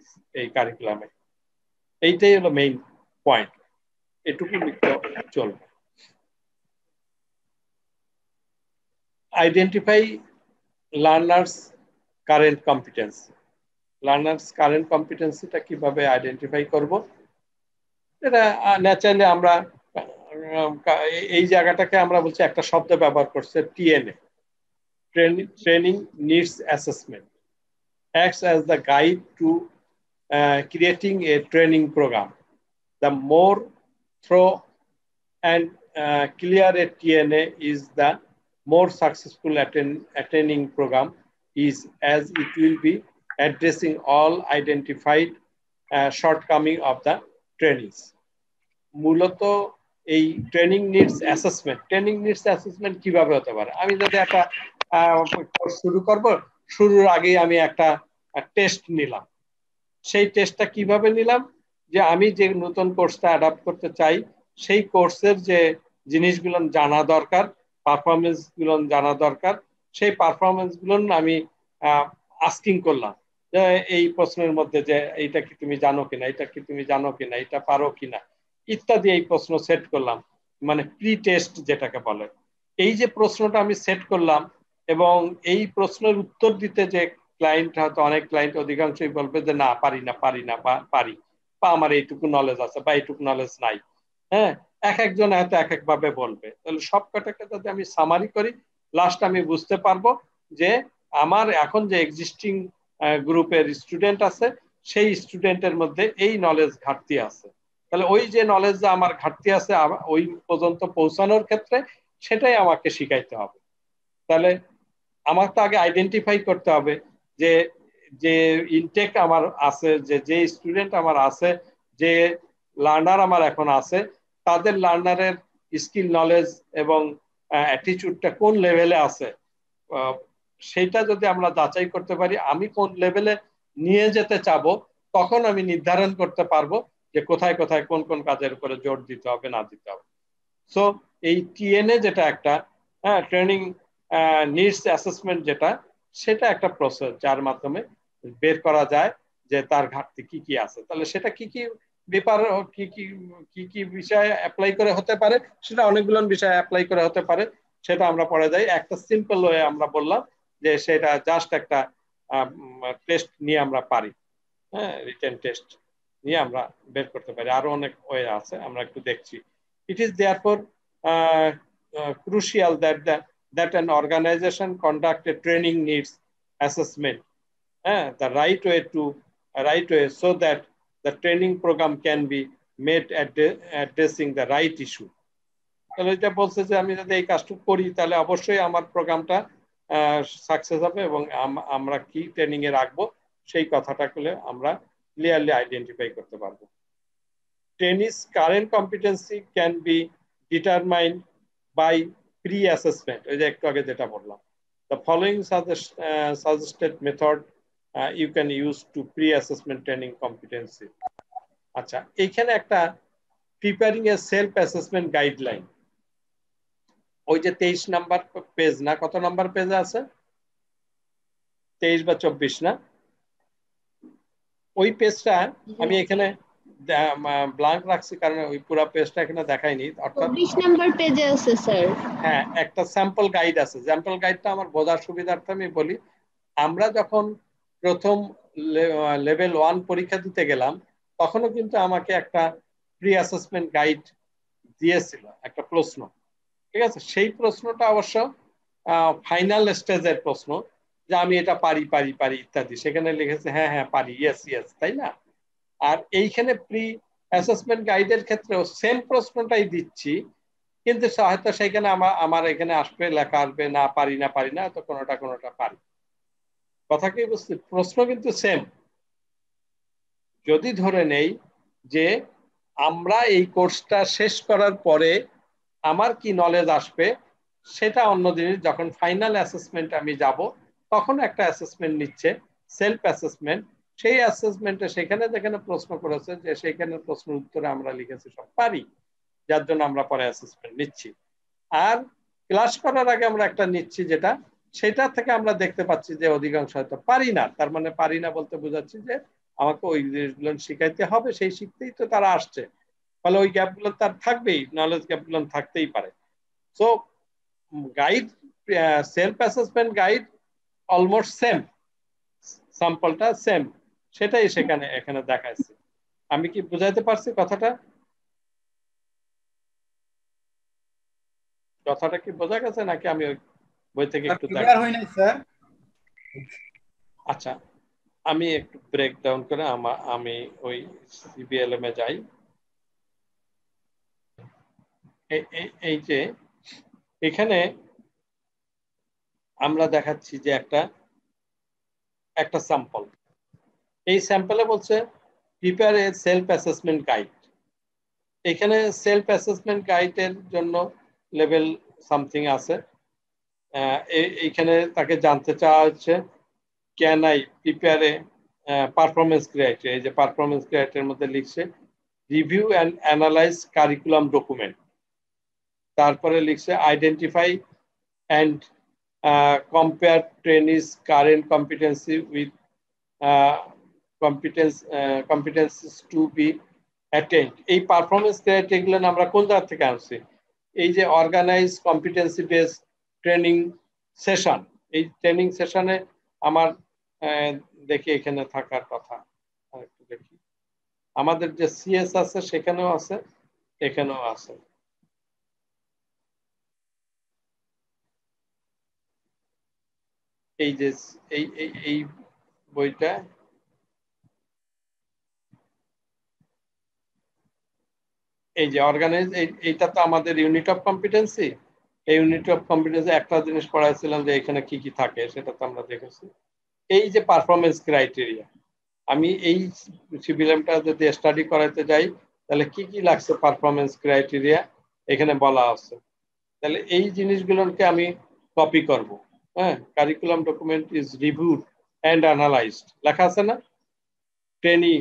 এই কারিকুলামে। এইটাই হলো মেইন পয়েন্ট, এটুকু লিখতে চলবে। Identify learners current competency. Learners current কম্পিটেন্সিটা কিভাবে আইডেন্টিফাই করব, এটা ন্যাচারালি আমরা এই জায়গাটাকে আমরা বলছি, একটা শব্দ ব্যবহার করছে TNA, training needs assessment, acts as the guide to creating a training program. The more thorough and clear a TNA is, the more successful attaining program is, as it will be addressing all identified shortcoming of the trainings. মূলত এই training needs assessment কিভাবে হতে পারে? আমি যদি একটা course শুরু করব, শুরুর আগেই আমি একটা টেস্ট নিলাম। সেই টেস্টটা কিভাবে নিলাম? যে আমি যে নতুন কোর্সটা অ্যাডাপ্ট করতে চাই সেই কোর্সের যে জিনিসগুলো জানা দরকার, পারফরমেন্স গুলো জানা দরকার, সেই পারফরমেন্স গুলো আমি আস্কিং করলাম, যে এই প্রশ্নের মধ্যে যে এইটা কি তুমি জানো কিনা, এটা কি তুমি জানো কিনা, এটা পারো কিনা ইত্যাদি, এই প্রশ্ন সেট করলাম, মানে প্রি টেস্ট যেটাকে বলে। এই যে প্রশ্নটা আমি সেট করলাম, এবং এই প্রশ্নের উত্তর দিতে যে ক্লায়েন্ট, হয়তো অনেক ক্লায়েন্ট অধিকাংশই বলবে যে না পারি না বা পারি, বা আমার এইটুকু নলেজ আছে বা এইটুকু নলেজ নাই, হ্যাঁ, এক একজন হয়তো এক এক ভাবে বলবে। তাহলে সব কটাকে যদি আমি সামারি করি, লাস্ট আমি বুঝতে পারবো যে আমার এখন যে এক্সিস্টিং গ্রুপের স্টুডেন্ট আছে সেই স্টুডেন্টের মধ্যে এই নলেজ ঘাটতি আছে। তাহলে ওই যে নলেজ আমার ঘাটতি আছে ওই পর্যন্ত পৌঁছানোর ক্ষেত্রে সেটাই আমাকে শিখাইতে হবে। তাহলে আমার তো আগে আইডেন্টিফাই করতে হবে যে যে ইনটেক আমার আছে, যে স্টুডেন্ট আমার আছে, যে লার্নার আমার এখন আছে, তাদের লার্নারের স্কিল, নলেজ এবং অ্যাটিটিউডটা কোন লেভেলে আছে, সেটা যদি আমরা যাচাই করতে পারি, আমি কোন লেভেলে নিয়ে যেতে চাবো, তখন আমি নির্ধারণ করতে পারবো যে কোথায় কোথায় কোন কোন কাজের উপরে জোর দিতে হবে না দিতে হবে। সো এই টিএনএ যেটা একটা ট্রেনিং নিডস অ্যাসেসমেন্ট, যেটা সেটা একটা প্রসেস যার মাধ্যমে বের করা যায় যে তার ঘাটতি কি কি আছে। তাহলে সেটা কি কি ব্যাপার, কি কি কি কি বিষয় অ্যাপ্লাই করে হতে পারে, সেটা অনেকগুলো বিষয় অ্যাপ্লাই করে হতে পারে, সেটা আমরা পড়ে যাই। একটা সিম্পল ওয়ে আমরা বললাম যে সেটা জাস্ট একটা টেস্ট নিয়ে আমরা পারি, হ্যাঁ, রিটেন টেস্ট নিয়ে আমরা বের করতে পারি। আরো অনেক ওয়ে আছে, আমরা একটু দেখছি। It is therefore crucial that an organization conduct a training needs assessment the right way so that the training program can be made addressing the right issue. তাহলে এটা বলছে যে আমি যদি এই কাজটা করি তাহলে অবশ্যই আমার প্রোগ্রামটা সাকসেস হবে, এবং আমরা কি ট্রেনিং এ রাখবো সেই কথাটাগুলো আমরা ক্লিয়ারলি আইডেন্টিফাই করতে পারবো। Trainees' current competency can be determined by pre-assessment. ওই যে একটু আগে যেটা বললাম, the following suggested method you can use to pre-assessment training competency. আচ্ছা, এইখানে একটা preparing a self-assessment guideline, ওই যে 23 নাম্বার পেজ না, কত নাম্বার পেজে আছে, 23 বা 24 না, ওই পেজটা আমি এখানে ব্ল্যাঙ্ক রাখছি কারণ ওই পুরো পেজটা এখানে দেখাইনি। অর্থাৎ 24 নাম্বার পেজে আছে স্যার। হ্যাঁ, একটা স্যাম্পল গাইড আছে। স্যাম্পল গাইডটা আমার বোঝার সুবিধার্থে আমি বলি, আমরা যখন প্রথম লেভেল 1 পরীক্ষা দিতে গেলাম তখনও কিন্তু আমাকে একটা প্রি অ্যাসেসমেন্ট গাইড দিয়েছিল, একটা প্রশ্ন, ঠিক আছে। সেই প্রশ্নটা অবশ্য ফাইনাল স্টেজের প্রশ্ন, যে আমি এটা পারি পারি পারি ইত্যাদি, সেখানে লিখেছে হ্যাঁ হ্যাঁ পারি, ইয়েস ইয়েস, তাই না? আর এইখানে প্রি অ্যাসেসমেন্ট গাইডের ক্ষেত্রেও সেম প্রশ্নটাই দিচ্ছি, কিন্তু হয়তো সেখানে আমার এখানে আসবে, লেখা আসবে না পারি না তো কোনোটা পারি। কথা কি বুঝতে, প্রশ্ন কিন্তু সেম। যদি ধরে নেই যে আমরা এই কোর্সটা শেষ করার পরে আমার কি নলেজ আসবে সেটা অন্য জিনিস, যখন ফাইনাল অ্যাসেসমেন্ট আমি যাব তখন একটা অ্যাসেসমেন্ট নিচ্ছে, সেলফ অ্যাসেসমেন্ট। সেই অ্যাসেসমেন্টে সেখানে যেখানে প্রশ্ন করেছে যে সেইখানে প্রশ্নের উত্তরে আমরা লিখেছি সব পারি, যার জন্য আমরা পরে অ্যাসেসমেন্ট নিচ্ছি। আর ক্লাস করার আগে আমরা একটা নিচ্ছি যেটা, সেটা থেকে আমরা দেখতে পাচ্ছি যে অধিকাংশ হয়তো পারি না। তার মানে পারি না বলতে বোঝাচ্ছি যে আমাকে ওই জিনিসগুলো শিখাইতে হবে, সেই শিখতেই তো তারা আসছে, ফলে ওই গ্যাপগুলো তার থাকবেই, নলেজ গ্যাপগুলো থাকতেই পারে। So guide, self assessment guide almost same, স্যাম্পলটা সেম, সেটাই সেখানে এখানে দেখাচ্ছে। আমি কি বুঝাইতে পারছি কথাটা? কথাটা কি বোঝা গেছে নাকি আমি ওই বই থেকে একটু ক্লিয়ার হয় নাই স্যার। আচ্ছা, আমি একটু ব্রেক ডাউন করে আমি ওই সিবিএলএম এ যাই। এই যে এখানে আমরা দেখাচ্ছি যে একটা স্যাম্পল। এই স্যাম্পলে বলছে prepare a self assessment guide. এখানে সেলফ অ্যাসেসমেন্ট গাইডের জন্য লেভেল সামথিং আছে। এইখানে তাকে জানতে চাওয়া হচ্ছে can I prepare a performance criteria. এই যে পারফরমেন্স ক্রাইটেরিয়ার মধ্যে লিখছে review and analyse curriculum document. তারপরে লিখছে identify and compare trainees current competency with competencies to be attained। এই পারফরমেন্স ক্রাইটেরিয়া গুলো আমরা কোন জায়গা থেকে আনছি? এই যে organise competency base training session, এই ট্রেনিং সেশনে আমার দেখি এখানে থাকার কথা। একটু দেখি, আমাদের যে সিএস আছে সেখানেও আছে, এখানেও আছে। এই যে এই বইটা, এই যে অর্গানাইজ, এইটা তো আমাদের ইউনিট অফ কম্পিটেন্সি। এই ইউনিট অফ কম্পিটেন্সি একটা জিনিস পড়াইছিলাম যে এখানে কি কি থাকে, সেটা তো আমরা দেখেছি। এই যে পারফরমেন্স ক্রাইটেরিয়া, আমি এই সিভিএলএমটা যদি স্টাডি করাইতে যাই তাহলে কি কি লাগছে পারফরমেন্স ক্রাইটেরিয়া এখানে বলা আছে। তাহলে এই জিনিসগুলোকে আমি কপি করব। হ্যাঁ, curriculum document is reviewed and analysed লেখা আছে না? ট্রেনি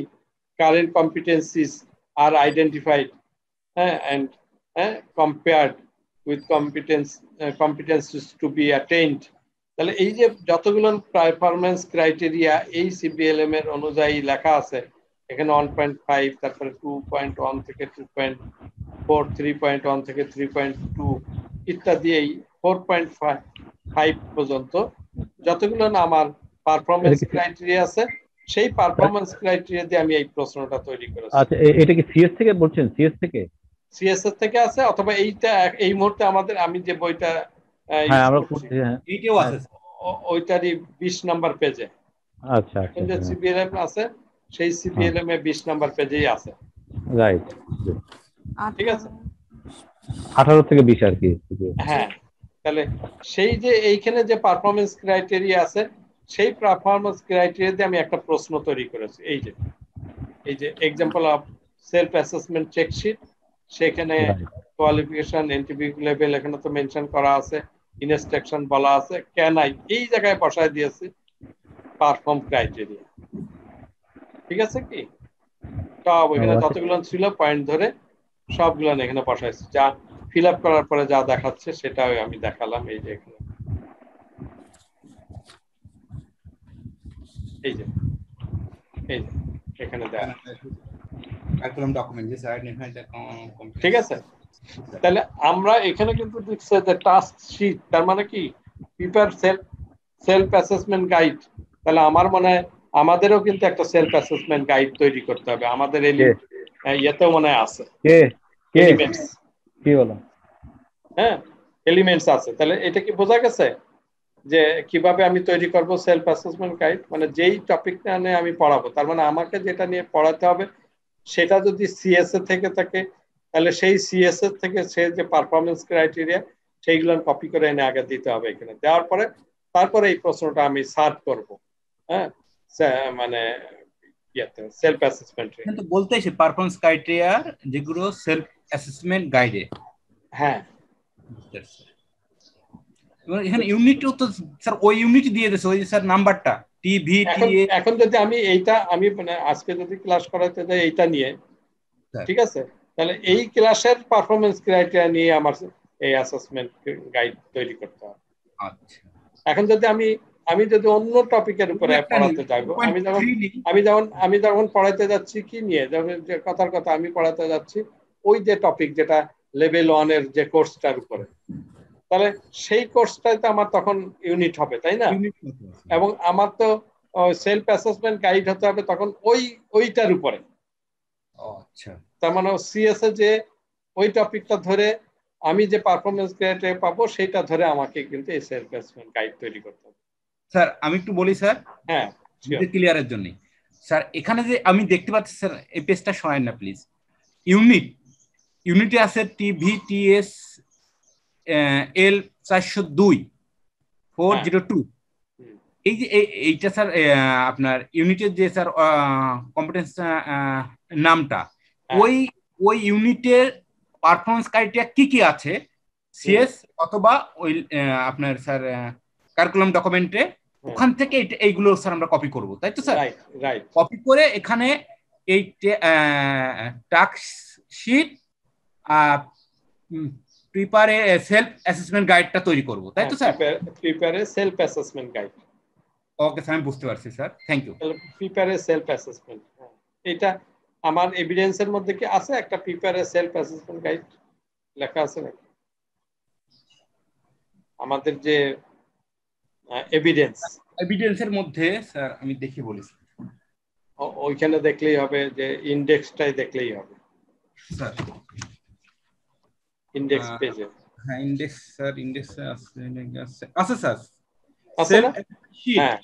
কারেন্ট কম্পিটেন্সিস আর identified and compared with competencies to be attained। তাহলে এই যে যতগুলো পারফরমেন্স ক্রাইটেরিয়া এই সিবিএলএম এর অনুযায়ী লেখা আছে, এখানে 1.5, তারপরে 2.1 থেকে 2.4, 3.1 থেকে 3.2 ইত্যাদি, এই 4.5 পর্যন্ত যতগুলো না আমার পারফরমেন্স ক্রাইটেরিয়া আছে, সেই পারফরমেন্স ক্রাইটেরিয়া দিয়ে আমি এই প্রশ্নটা তৈরি করেছি। আচ্ছা, এটা কি সিএস থেকে বলছেন? সিএস থেকে? সিএস এর থেকে আছে, অথবা এইটা এই মুহূর্তে আমাদের আমি যে বইটা এইটাও আছে ওইটারই 20 নাম্বার পেজে। আচ্ছা আচ্ছা, যে সিবিএলএম আছে সেই সিবিএলএম এ 20 নাম্বার পেজেই আছে। রাইট, ঠিক আছে, 18 থেকে 20 আর কি। হ্যাঁ, তাহলে সেই যে এইখানে যে পারফরমেন্স ক্রাইটেরিয়া আছে, সেই পারফরমেন্স ক্রাইটেরিয়া দিয়ে আমি একটা প্রশ্ন তৈরি করেছি। এই যে এক্সাম্পল অফ সেলফ অ্যাসেসমেন্ট চেকশিট, সেখানে কোয়ালিফিকেশন, এন্ট্রি লেভেল এখানে তো মেনশন করা আছে, ইনস্ট্রাকশন বলা আছে, ক্যান আই এই জায়গায় বসায় দিয়েছি পারফর্ম ক্রাইটেরিয়া। ঠিক আছে কি? সব এখানে যতগুলো ছিল পয়েন্ট ধরে সবগুলো এখানে বসাইছি, যা ফিল আপ করার পরে যা দেখাচ্ছে সেটাও আমি দেখালাম। এই যে এখানে এই যে এখানে দেখা, ঠিক আছে। তাহলে আমরা এখানে কিন্তু দেখছি যে টাস্ক শীট, তার মানে কি প্রিপেয়ার সেলফ অ্যাসেসমেন্ট গাইড। তাহলে আমার মনে হয় আমাদেরও কিন্তু একটা সেলফ অ্যাসেসমেন্ট গাইড তৈরি করতে হবে। আমাদের ইয়েতেও মনে হয় আছে এলিমেন্টস, কি বলো? হ্যাঁ, এলিমেন্টস আছে। তাহলে এটা কি বোঝা গেছে যে কিভাবে আমি তৈরি করব সেলফ অ্যাসেসমেন্ট গাইড? মানে যেই টপিকটা নিয়ে আমি পড়াবো, তার মানে আমাকে যেটা নিয়ে পড়াতে হবে সেটা যদি সিএস এ থেকে থাকে, তাহলে সেই সিএস এর থেকে সে যে পারফরমেন্স ক্রাইটেরিয়া সেইগুলো কপি করে এনে আগে দিতে হবে। এখানে দেওয়ার পরে তারপরে এই প্রশ্নটা আমি সার্ভ করব হ্যাঁ মানে সেলফ অ্যাসেসমেন্ট। কিন্তু বলতেছে পারফরম্যান্স ক্রাইটেরিয়া যেগুলো সেলফ অ্যাসেসমেন্ট গাইডে। হ্যাঁ এখানে ইউনিটও তো স্যার ওই ইউনিট দিয়ে দিয়েছে, ওই স্যার নাম্বারটা এখন যদি আমি আমি মানে আজকে যদি ক্লাস করাতে যাই এইটা নিয়ে, ঠিক আছে, তাহলে এই ক্লাসের পারফরমেন্স ক্রাইটেরিয়া নিয়ে আমার এই অ্যাসেসমেন্ট গাইড তৈরি করতে হবে। আচ্ছা, এখন যদি আমি যদি অন্য টপিকের উপরে পড়াতে যাবো, আমি যখন পড়াতে যাচ্ছি কি নিয়ে, যে কথার কথা আমি পড়াতে যাচ্ছি ওই যে টপিক যেটা লেভেল 1 এর যে কোর্সটার উপরে, তাহলে সেই কোর্সটাই তো আমার তখন ইউনিট হবে, তাই না? এবং আমার তো সেলফ অ্যাসেসমেন্ট গাইড হতে হবে তখন ওইটার উপরে। আচ্ছা, তার মানে সিএস এ যে ওই টপিকটা ধরে আমি যে পারফরমেন্স ক্রাইটেরিয়া পাবো সেটা ধরে আমাকে কিন্তু এই সেলফ অ্যাসেসমেন্ট গাইড তৈরি করতে হবে। স্যার আমি একটু বলি স্যার, হ্যাঁ ক্লিয়ারের জন্য স্যার, এখানে যে আমি দেখতে পাচ্ছি স্যার, এই পেজটা সরাই না প্লিজ। ইউনিটে আছে TVTS L 402 402। এই যে এইটা স্যার আপনার ইউনিটের যে স্যার কম্পিটেন্স নামটা, ওই ইউনিটের পারফরমেন্স ক্রাইটেরিয়া কি কি আছে সিএস অথবা ওই আপনার স্যার কারিকুলাম ডকুমেন্টে, ওখান থেকে এইগুলো স্যার আমরা কপি করব, তাই তো স্যার? রাইট। কপি করে এখানে এই task sheet prepare self assessment গাইডটা তৈরি করব, তাই তো sir? Prepare self assessment guide. Okay sir, আমি বুঝতে পারছি sir, thank you. Prepare self assessment, এটা আমার এভিডেন্সের মধ্যে কি আছে? একটা প্রিপারে সেলফ অ্যাসেসমেন্ট গাইড লেখা আছে নাকি আমাদের যে এভিডেন্সের মধ্যে? স্যার আমি দেখি বলি, ওইখানে দেখলেই হবে, যে ইন্ডেক্সটাই দেখলেই হবে স্যার। ইন্ডেক্স পেজে, হ্যাঁ ইন্ডেক্স স্যার, ইন্ডেক্স আছে স্যার, আছে না? হ্যাঁ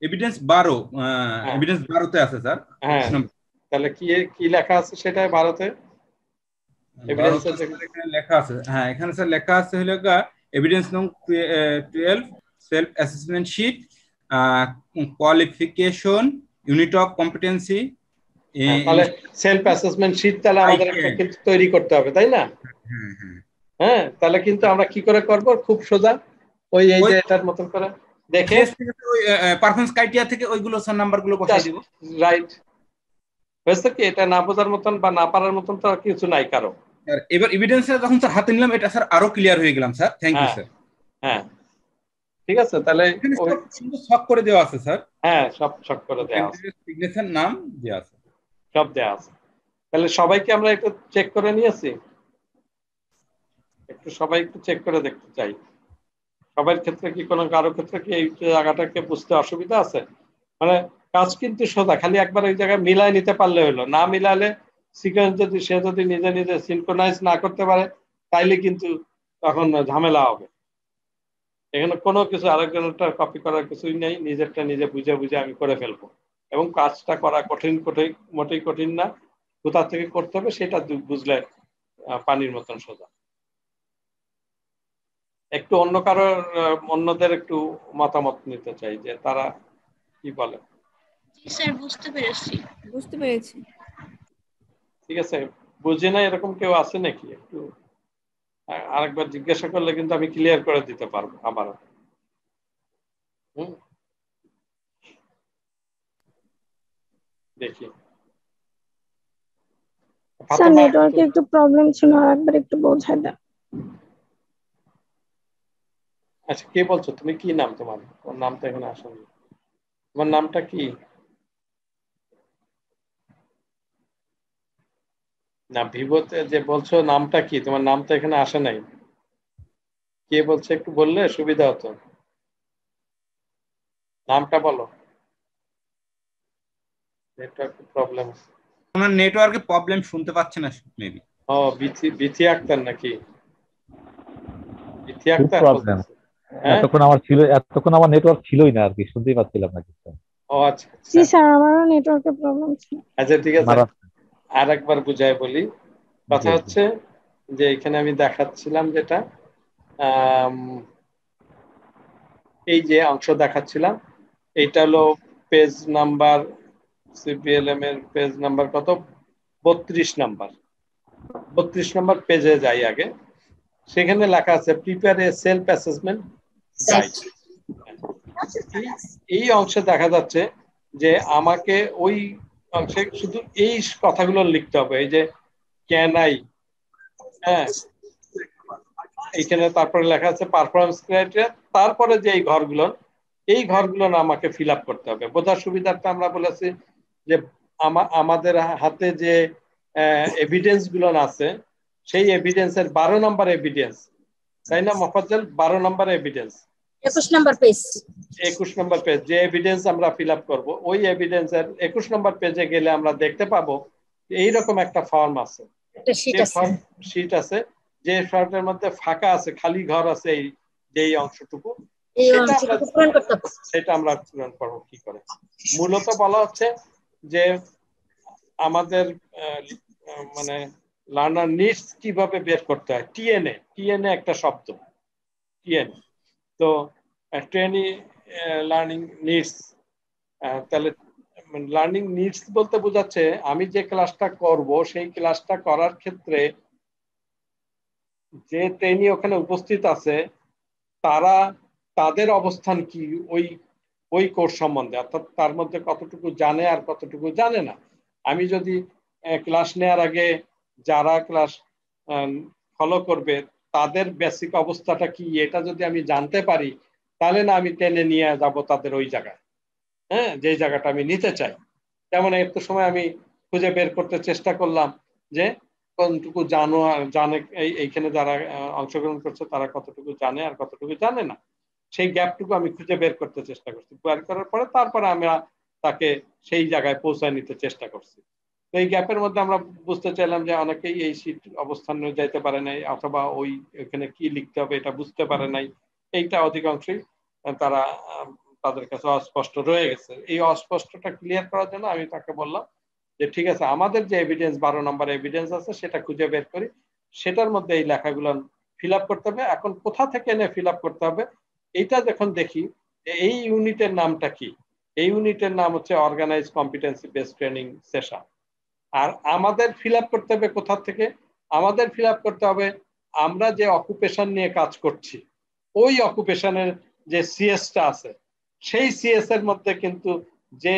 এভিডেন্স 12, এভিডেন্স 12 তে আছে স্যার। হ্যাঁ তাহলে কি লেখা আছে সেটা 12 তে? এভিডেন্স এখানে লেখা আছে, হ্যাঁ এখানে স্যার লেখা আছে হলো এভিডেন্স নং 12 self assessment sheet, qualification, unit of competency. তাহলে সেলফ অ্যাসেসমেন্ট শীট তাহলে আমাদের কিন্তু তৈরি করতে হবে, তাই না? হ্যাঁ তাহলে কিন্তু আমরা কি করে করব? খুব সোজা, ওই এই যে এটার মতন করে দেখে পারফরম্যান্স ক্রাইটেরিয়া থেকে ওইগুলো স্যার নাম্বারগুলো বসাই দিব। রাইট, বুঝছো কি? এটা না বোঝার মতন বা না পারার মতন তো কিছু নাই কারো। এবার এভিডেন্সটা যখন স্যার হাতে নিলাম, এটা স্যার আরো ক্লিয়ার হয়ে গেলাম স্যার, থ্যাংক ইউ স্যার। হ্যাঁ ঠিক আছে, তাহলে সব করে দেওয়া আছে স্যার। হ্যাঁ সব করে দেওয়া আছে, সিগনেচার নাম দেওয়া আছে, সব দেওয়া আছে। তাহলে সবাইকে আমরা একটু চেক করে নিয়েছি, সবাই একটু চেক করে দেখতে চাই সবার ক্ষেত্রে কি কোনো কারো ক্ষেত্রে কি এই জায়গাটাকে বুঝতে অসুবিধা আছে? মানে কাজ কিন্তু সোজা, খালি একবার ওই জায়গায় মিলাই নিতে পারলে হলো। না মিলালে সিকোয়েন্স যদি সে যদি নিজে নিজে সিনক্রোনাইজ না করতে পারে তাইলে কিন্তু তখন ঝামেলা হবে। এখানে কোনো কিছু আরেকজনেরটা কপি করার কিছুই নেই, নিজেরটা নিজে বুঝে বুঝে আমি করে ফেলবো। এবং কাজটা করা মোটেই কঠিন না, কোথা থেকে করতে হবে সেটা বুঝলে পানির মতন সোজা। একটু অন্যদের একটু মতামত নিতে চাই যে তারা কি বলে। স্যার বুঝতে পেরেছি। ঠিক আছে, বুঝে না এরকম কেউ আছে নাকি? একটু আরেকবার জিজ্ঞাসা করলে কিন্তু আমি ক্লিয়ার করে দিতে পারবো আবার। দেখি স্যার নেটওয়ার্কে একটু প্রবলেম ছিল, আরেকবার একটু বোঝাই দাও। আচ্ছা কে বলছো তুমি? কি নাম তোমার? নামটা এখানে আসেনি, তোমার নামটা কি? না ভিভোতে যে বলছো নামটা কি? তোমার নামটা এখানে আসে নাই, কে বলছে একটু বললে সুবিধা হতো। নামটা বলো। নেটওয়ার্ক প্রবলেম, আপনার নেটওয়ার্কে প্রবলেম শুনতে পাচ্ছে না মেবি। ও বিথি আক্তার নাকি? বিথি আক্তার প্রবলেম। এতক্ষণ আমার নেটওয়ার্ক ছিলই না আর কি, শুনতেই পাচ্ছিলাম না কিছু। ও আচ্ছা জি স্যার, আমারও নেটওয়ার্কের প্রবলেম ছিল। আচ্ছা ঠিক আছে, আরেকবার বুঝাই বলি। কথা হচ্ছে যে এখানে আমি দেখাচ্ছিলাম যেটা এই যে অংশ দেখাচ্ছিলাম, এইটা হলো পেজ নাম্বার, সিপিএলএম এর পেজ নাম্বার কত, 32 নাম্বার। 32 নাম্বার পেজে যাই আগে, সেখানে লেখা আছে prepare a self assessment guide. এই অংশে দেখা যাচ্ছে যে আমাকে ওই অংশে শুধু এই কথাগুলো লিখতে হবে, এই যে ক্যান আই, হ্যাঁ এইখানে তারপরে লেখা আছে পারফরমেন্স ক্রাইটেরিয়া, তারপরে যে এই ঘরগুলো আমাকে ফিল আপ করতে হবে। বোঝার সুবিধার্থে আমরা বলেছি যে আমাদের হাতে যে এভিডেন্স গুলো আছে, সেই এভিডেন্সের 12 নম্বর এভিডেন্স, তাই না মোফাজ্জল? 12 নম্বর এভিডেন্স, 21 নম্বর পেজ, 21 নম্বর পেজ যে এভিডেন্স আমরা ফিল আপ করবো, ওই এভিডেন্সের 21 নম্বর পেজে গেলে আমরা দেখতে পাবো এইরকম একটা ফর্ম আছে, একটা শীট আছে, শীট আছে, যে শর্টের মধ্যে ফাঁকা আছে, খালি ঘর আছে, এই যেই অংশটুকু, সেটা আমরা পূরণ করবো কি করে। মূলত বলা হচ্ছে যে আমাদের মানে লার্নার নিডস কিভাবে বের করতে হয়। টিএনএ একটা শব্দ, টিএনএ। তো ট্রেনি লার্নিং নিডস, তাহলে লার্নিং নিডস বলতে বোঝাচ্ছে আমি যে ক্লাসটা করব, সেই ক্লাসটা করার ক্ষেত্রে যে ট্রেনি ওখানে উপস্থিত আছে তাদের অবস্থান কি ওই কোর্স সম্বন্ধে, অর্থাৎ তার মধ্যে কতটুকু জানে আর কতটুকু জানে না। আমি যদি ক্লাস নেওয়ার আগে যারা ক্লাস ফলো করবে তাদের বেসিক অবস্থাটা কি, এটা যদি আমি জানতে পারি, তাহলে না আমি টেনে নিয়ে যাব তাদের ওই জায়গায়, হ্যাঁ, যে জায়গাটা আমি নিতে চাই। যেমন একটু সময় আমি খুঁজে বের করতে চেষ্টা করলাম যে কতটুকু জানে এইখানে যারা অংশগ্রহণ করছে তারা কতটুকু জানে আর কতটুকু জানে না, সেই গ্যাপটুকু আমি খুঁজে বের করতে চেষ্টা করছি। বের করার পরে তারপরে আমরা তাকে সেই জায়গায় পৌঁছায় নিতে চেষ্টা করছি। তো এই গ্যাপের মধ্যে আমরা বুঝতে চাইলাম যে অনেকেই এই সিট অবস্থানে যাইতে পারে নাই, অথবা এখানে কি লিখতে হবে এটা বুঝতে পারে নাই, এইটা অধিকাংশই তাদের কাছে অস্পষ্ট রয়ে গেছে। এই অস্পষ্টটা ক্লিয়ার করার জন্য আমি তাকে বললাম যে ঠিক আছে, আমাদের যে এভিডেন্স 12 নম্বর এভিডেন্স আছে সেটা খুঁজে বের করি, সেটার মধ্যে এই লেখাগুলো ফিল আপ করতে হবে। এখন কোথা থেকে এনে ফিল আপ করতে হবে, এইটা যখন দেখি এই ইউনিটের নামটা কি, এই ইউনিটের নাম হচ্ছে organise competency based training session. আর আমাদের ফিল আপ করতে হবে কোথা থেকে, আমাদের ফিল আপ করতে হবে আমরা যে অকুপেশন নিয়ে কাজ করছি, ওই অকুপেশনের যে সিএসটা আছে, সেই সিএস এর মধ্যে কিন্তু যে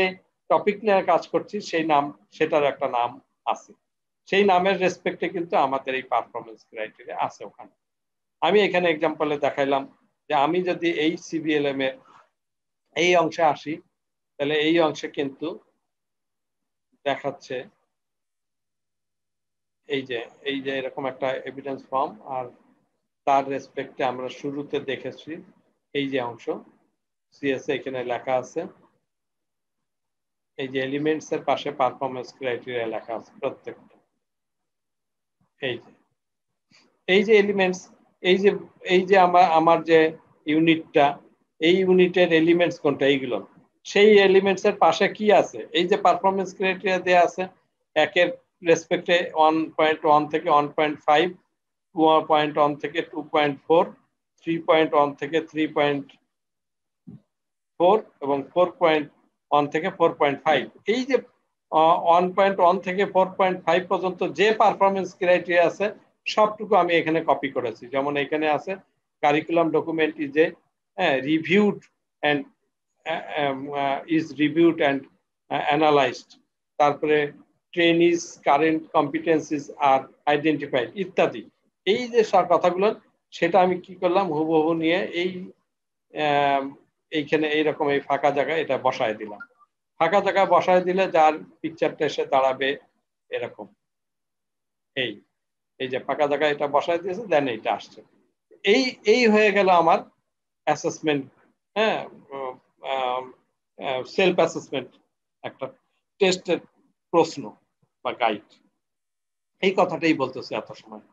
টপিক নিয়ে কাজ করছি সেই নাম, সেটার একটা নাম আছে, সেই নামের রেসপেক্টে কিন্তু আমাদের এই পারফরমেন্স ক্রাইটেরিয়া আছে ওখানে। আমি এখানে এক্সাম্পলে দেখাইলাম যে আমি যদি এই সিবিএলএম এর এই অংশে আসি, তাহলে এই অংশে কিন্তু দেখাচ্ছে এই যে এরকম একটা এভিডেন্স ফর্ম, আর তার রেসপেক্টে আমরা শুরুতে দেখেছি এই যে অংশ সিএস এখানে লেখা আছে, এই যে এলিমেন্টস এর পাশে পারফরমেন্স ক্রাইটেরিয়া লেখা আছে প্রত্যেকটা। এই যে এলিমেন্টস, এই যে আমার যে ইউনিটটা, এই ইউনিটের এলিমেন্টস কোনটা, এইগুলো, সেই এলিমেন্টস এর পাশে কি আছে, এই যে পারফরমেন্স ক্রাইটেরিয়া দেয়া আছে, একের রেসপেক্টে 1.1 থেকে 1.5, 2.1 থেকে 2.4, 3.1 থেকে 3.4 এবং 4.1 থেকে 4.5। এই যে 1.1 থেকে 4.5 পর্যন্ত যে পারফরমেন্স ক্রাইটেরিয়া আছে সবটুকু আমি এখানে কপি করেছি। যেমন এখানে আছে curriculum document is reviewed and analysed, তারপরে ট্রেনিজ কারেন্ট কম্পিটেন্সিস আর আইডেন্টিফাইড ইত্যাদি। এই যে সব কথাগুলো, সেটা আমি কি করলাম, হুবহু নিয়ে এইখানে এইরকম এই ফাঁকা জায়গায় এটা বসায় দিলাম। ফাঁকা জায়গায় বসায় দিলে যার পিকচারটা এসে দাঁড়াবে এরকম, এই যে ফাঁকা জায়গায় এটা বসায় দিয়েছে, দেন এইটা আসছে। এই হয়ে গেল আমার অ্যাসেসমেন্ট, হ্যাঁ, সেলফ অ্যাসেসমেন্ট, একটা টেস্টের প্রশ্ন বা গাইড। এই কথাটাই বলতেছে এত সময়,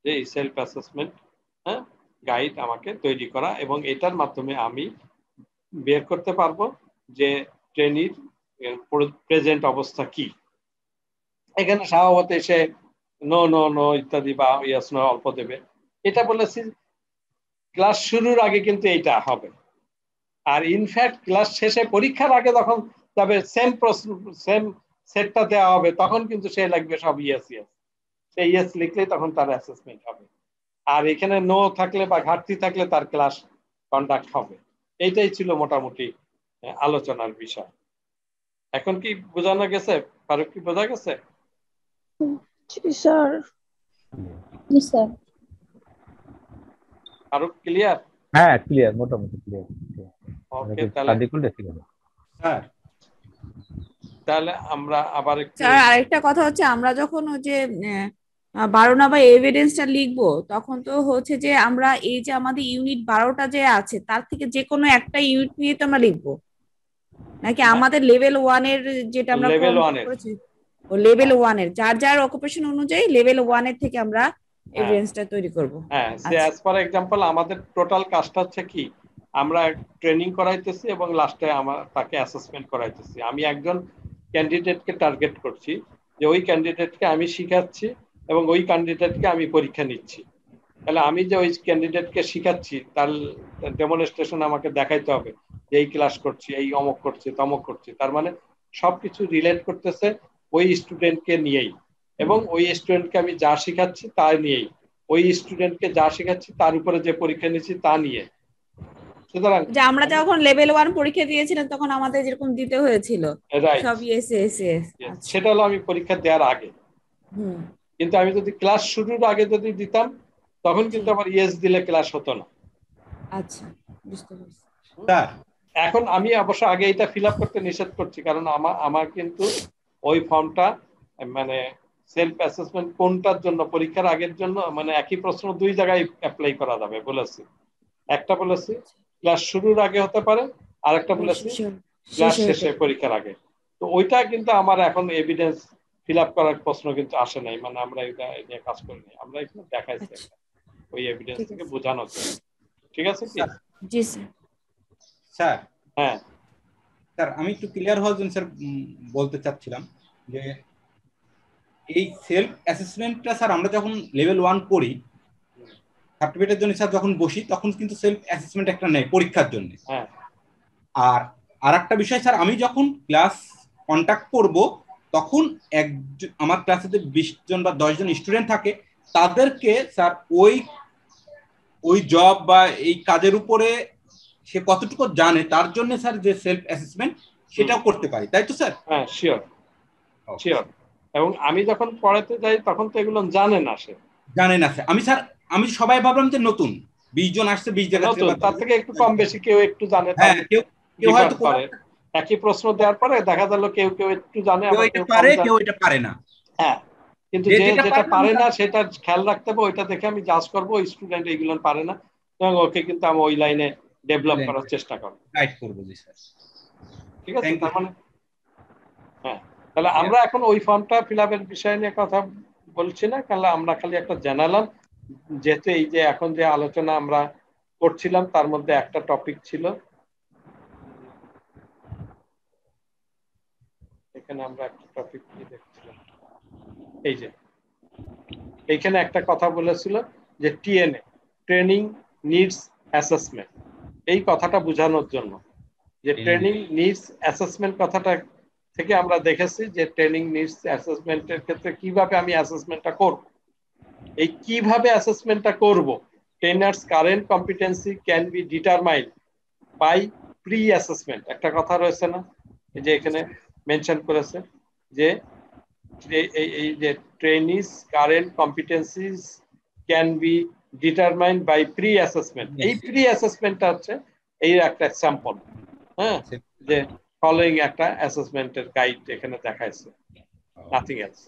যে এই সেলফ অ্যাসেসমেন্ট, হ্যাঁ, গাইড আমাকে তৈরি করা, এবং এটার মাধ্যমে আমি বের করতে পারবো যে ট্রেনির প্রেজেন্ট অবস্থা কি। এখানে স্বভাবত এসে নো নো নো ইত্যাদি বা ইয়াস নো অল্প দেবে, এটা বলেছি ক্লাস শুরুর আগে কিন্তু এইটা হবে। আর ইনফ্যাক্ট ক্লাস শেষে পরীক্ষার আগে যখন তবে সেম প্রশ্ন সেম সেটটা দেওয়া হবে তখন কিন্তু সে লাগবে সব ইয়েস ইয়েস, সে ইয়েস লিখলেই তখন তার অ্যাসেসমেন্ট হবে। আর এখানে নো থাকলে বা ঘাটতি থাকলে তার ক্লাস কন্ডাক্ট হবে। এইটাই ছিল মোটামুটি আলোচনার বিষয়। এখন কি বোঝানো গেছে? ফারুক, কি বোঝা গেছে? জি স্যার। জি স্যার। ফারুক ক্লিয়ার? হ্যাঁ ক্লিয়ার, মোটামুটি ক্লিয়ার। ওকে, তাহলে স্যার তাহলে আমরা আবার একটু স্যার আরেকটা কথা হচ্ছে, আমরা যখন ওই যে 12 নাম্বার এভিডেন্সটা লিখবো তখন তো হচ্ছে যে আমরা এই যে আমাদের ইউনিট 12টা যে আছে তার থেকে যে কোনো একটা ইউনিট নিয়ে তো আমরা লিখবো, নাকি আমাদের লেভেল 1 এর যেটা আমরা লেভেল কমপ্লিট 1 এর, করেছি ও লেভেল 1 এর যার যার অকুপেশন অনুযায়ী লেভেল 1 এর থেকে আমরা এভিডেন্সটা তৈরি করব? হ্যাঁ, সে আচ্ছা অ্যাজ ফর এক্সাম্পল আমাদের টোটাল কাজটা হচ্ছে কি, আমরা ট্রেনিং করাইতেছি এবং লাস্টে আমরা তাকে অ্যাসেসমেন্ট করাইতেছি। আমি একজন ক্যান্ডিডেটকে টার্গেট করছি যে ওই ক্যান্ডিডেটকে আমি শিখাচ্ছি এবং ওই ক্যান্ডিডেটকে আমি পরীক্ষা নিচ্ছি। তাহলে আমি যে ওই ক্যান্ডিডেটকে শিখাচ্ছি তার ডেমনস্ট্রেশন আমাকে দেখাইতে হবে যে এই ক্লাস করছি, এই অমক করছি, তমক করছি। তার মানে সবকিছু রিলেট করতেছে ওই স্টুডেন্টকে নিয়েই, এবং ওই স্টুডেন্টকে আমি যা শিখাচ্ছি তা নিয়েই, ওই স্টুডেন্টকে যা শেখাচ্ছি তার উপরে যে পরীক্ষা নিচ্ছি তা নিয়ে। সুতরাং যে আমরা যখন লেভেল 1 পরীক্ষা দিয়েছিলাম তখন আমাদের যেরকম দিতে হয়েছিল রাইট, সব ইয়েস ইয়েস ইয়েস। আচ্ছা সেটা হলো আমি পরীক্ষা দেওয়ার আগে। হুম কিন্তু আমি যদি ক্লাস শুরুর আগে যদি দিতাম তখন কিন্তু আবার ইয়েস দিলে ক্লাস হতো না। আচ্ছা বুঝতে পারছি। স্যার এখন আমি অবশ্য আগে এটা ফিল আপ করতে নিষেধ করছি, কারণ আমার কিন্তু ওই ফর্মটা মানে সেলফ অ্যাসেসমেন্ট কোনটার জন্য পরীক্ষার আগের জন্য মানে একই প্রশ্ন দুই জায়গায় অ্যাপ্লাই করা যাবে বলেছি। একটা বলেছি ক্লাস শুরুর আগে হতে পারে, আর একটা বলেছি ক্লাস শেষে পরীক্ষার আগে। তো ওইটা কিন্তু আমার এখন এভিডেন্স ফিল আপ করার প্রশ্ন কিন্তু আসে নাই, মানে আমরা এটা নিয়ে কাজ করিনি, আমরা এখানে দেখাইছি ওই এভিডেন্স থেকে বোঝানো যায়। ঠিক আছে কি? জি স্যার। স্যার হ্যাঁ স্যার আমি একটু ক্লিয়ার হওয়ার জন্য স্যার বলতে চাচ্ছিলাম যে এই সেলফ অ্যাসেসমেন্টটা স্যার আমরা যখন লেভেল 1 করি সার্টিফিকেটের জন্য স্যার যখন বসি তখন কিন্তু সেলফ অ্যাসেসমেন্ট একটা নেই পরীক্ষার জন্য। হ্যাঁ আর আরেকটা বিষয় স্যার, আমি যখন ক্লাস কন্টাক্ট করব তখন আমার ক্লাসে যে 20 জন বা 10 জন স্টুডেন্ট থাকে তাদেরকে স্যার ওই জব বা এই কাজের উপরে সে কতটুকু জানে তার জন্য স্যার যে সেলফ অ্যাসেসমেন্ট সেটাও করতে পারি, তাই তো স্যার? হ্যাঁ শিওর শিওর। এবং আমি যখন পড়াতে যাই তখন তো এগুলো জানে না, সে জানে না স্যার। আমি সবাই ভাবলাম যে নতুন 20 জন আসছে 20 জায়গা থেকে, তার থেকে একটু কম বেশি কেউ একটু জানে, হ্যাঁ কেউ হয়তো করে একই প্রশ্ন দেওয়ার পরে দেখা গেল কেউ কেউ একটু জানে, কেউ এটা পারে কেউ এটা পারে না। হ্যাঁ, কিন্তু যেটা পারে না সেটা খেয়াল রাখতে হবে, ওইটা দেখে আমি জাজ করবো ওই স্টুডেন্ট এইগুলো পারে না, এবং ওকে কিন্তু আমি ওই লাইনে ডেভেলপ করার চেষ্টা করব, গাইড করব। জি স্যার ঠিক আছে। তার মানে হ্যাঁ, তাহলে আমরা এখন ওই ফর্মটা ফিল আপের বিষয় নিয়ে কথা বলছি না, কারণ আমরা খালি একটা জানালাম, যেহেতু এই যে এখন যে আলোচনা আমরা করছিলাম তার মধ্যে একটা টপিক ছিল, এখানে আমরা একটা টপিক কি দেখছিলাম, এই যে এইখানে একটা কথা বলেছিল যে টিএনএ, ট্রেনিং নিডস অ্যাসেসমেন্ট, এই কথাটা বোঝানোর জন্য যে ট্রেনিং নিডস অ্যাসেসমেন্ট কথাটা থেকে আমরা দেখেছি যে ট্রেনিং নিডস অ্যাসেসমেন্টের ক্ষেত্রে কিভাবে আমি অ্যাসেসমেন্টটা করব, এই কিভাবে অ্যাসেসমেন্টটা করব, trainers current competency can be determined by pre assessment, একটা কথা রয়েছে না, এই যে এখানে মেনশন করেছে যে এই যে trainees current competencies can be determined by pre assessment. এই প্রি অ্যাসেসমেন্টটা হচ্ছে এই একটা এক্সাম্পল, হ্যাঁ, যে ফলোইং একটা অ্যাসেসমেন্টের গাইড এখানে দেখাইছে, নাথিং এলস।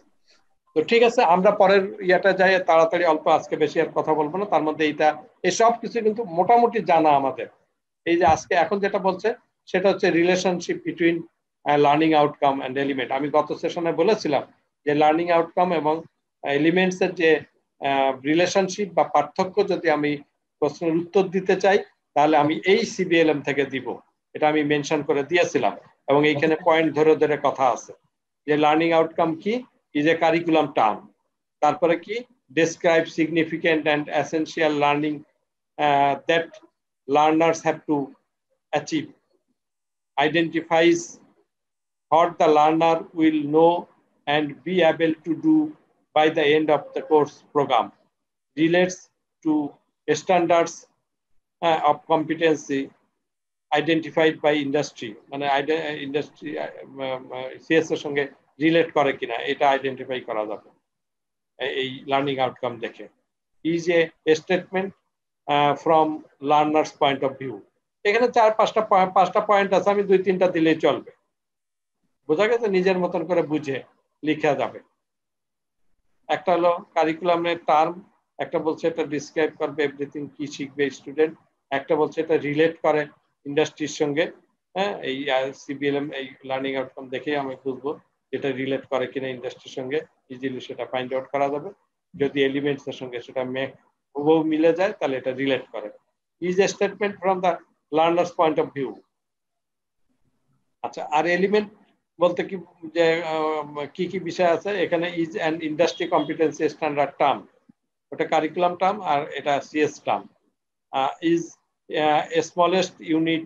তো ঠিক আছে, আমরা পরের ইয়াটা যাই তাড়াতাড়ি, অল্প আজকে বেশি আর কথা বলবো না, তার মধ্যে এইটা এসব কিছু কিন্তু মোটামুটি জানা আমাদের। এই যে আজকে এখন যেটা বলছে সেটা হচ্ছে relationship between learning outcome and element. আমি গত সেশনে বলেছিলাম যে লার্নিং আউটকাম এবং এলিমেন্টস এর যে রিলেশনশিপ বা পার্থক্য যদি আমি প্রশ্নের উত্তর দিতে চাই তাহলে আমি এই সিবিএলএম থেকে দিব, এটা আমি মেনশন করে দিয়েছিলাম, এবং এইখানে পয়েন্ট ধরে ধরে কথা আছে যে লার্নিং আউটকাম কি, ইজ এ কারিকুলাম টার্ম, তারপরে কি describe significant and essential learning that learners have to achieve, identifies what the learner will know and be able to do by the end of the course program, relates to standards of competency identified by industry, মানে industry CS এর সঙ্গে relate করে কিনা এটা identify করা যাবে এই learning outcome দেখে। Is a statement from learners point of view. এখানে পাঁচটা পয়েন্ট আছে, আমি 2-3টা দিলেই চলবে। বোঝা গেছে? নিজের মতন করে বুঝে লিখা যাবে। একটা হলো কারিকুলামের টার্ম, একটা বলছে এটা ডিসক্রাইব করবে এভরিথিং কি শিখবে স্টুডেন্ট, একটা বলছে এটা রিলেট করে ইন্ডাস্ট্রির সঙ্গে। হ্যাঁ, এই সিবিএলএম এই লার্নিং আউটকাম দেখেই আমি বুঝবো এটা রিলেট করে কিনা ইন্ডাস্ট্রির সঙ্গে, ইজিলি সেটা ফাইন্ড আউট করা যাবে। যদি এলিমেন্টস এর সঙ্গে সেটা হুবহু মিলে যায় তাহলে এটা রিলেট করে। Is a statement from the learners point of view. আচ্ছা, আর এলিমেন্ট বলতে কি যে কি বিষয় আছে এখানে? Is an industry competency standard term, ওটা কারিকুলাম টার্ম, আর এটা CS term. Is a smallest unit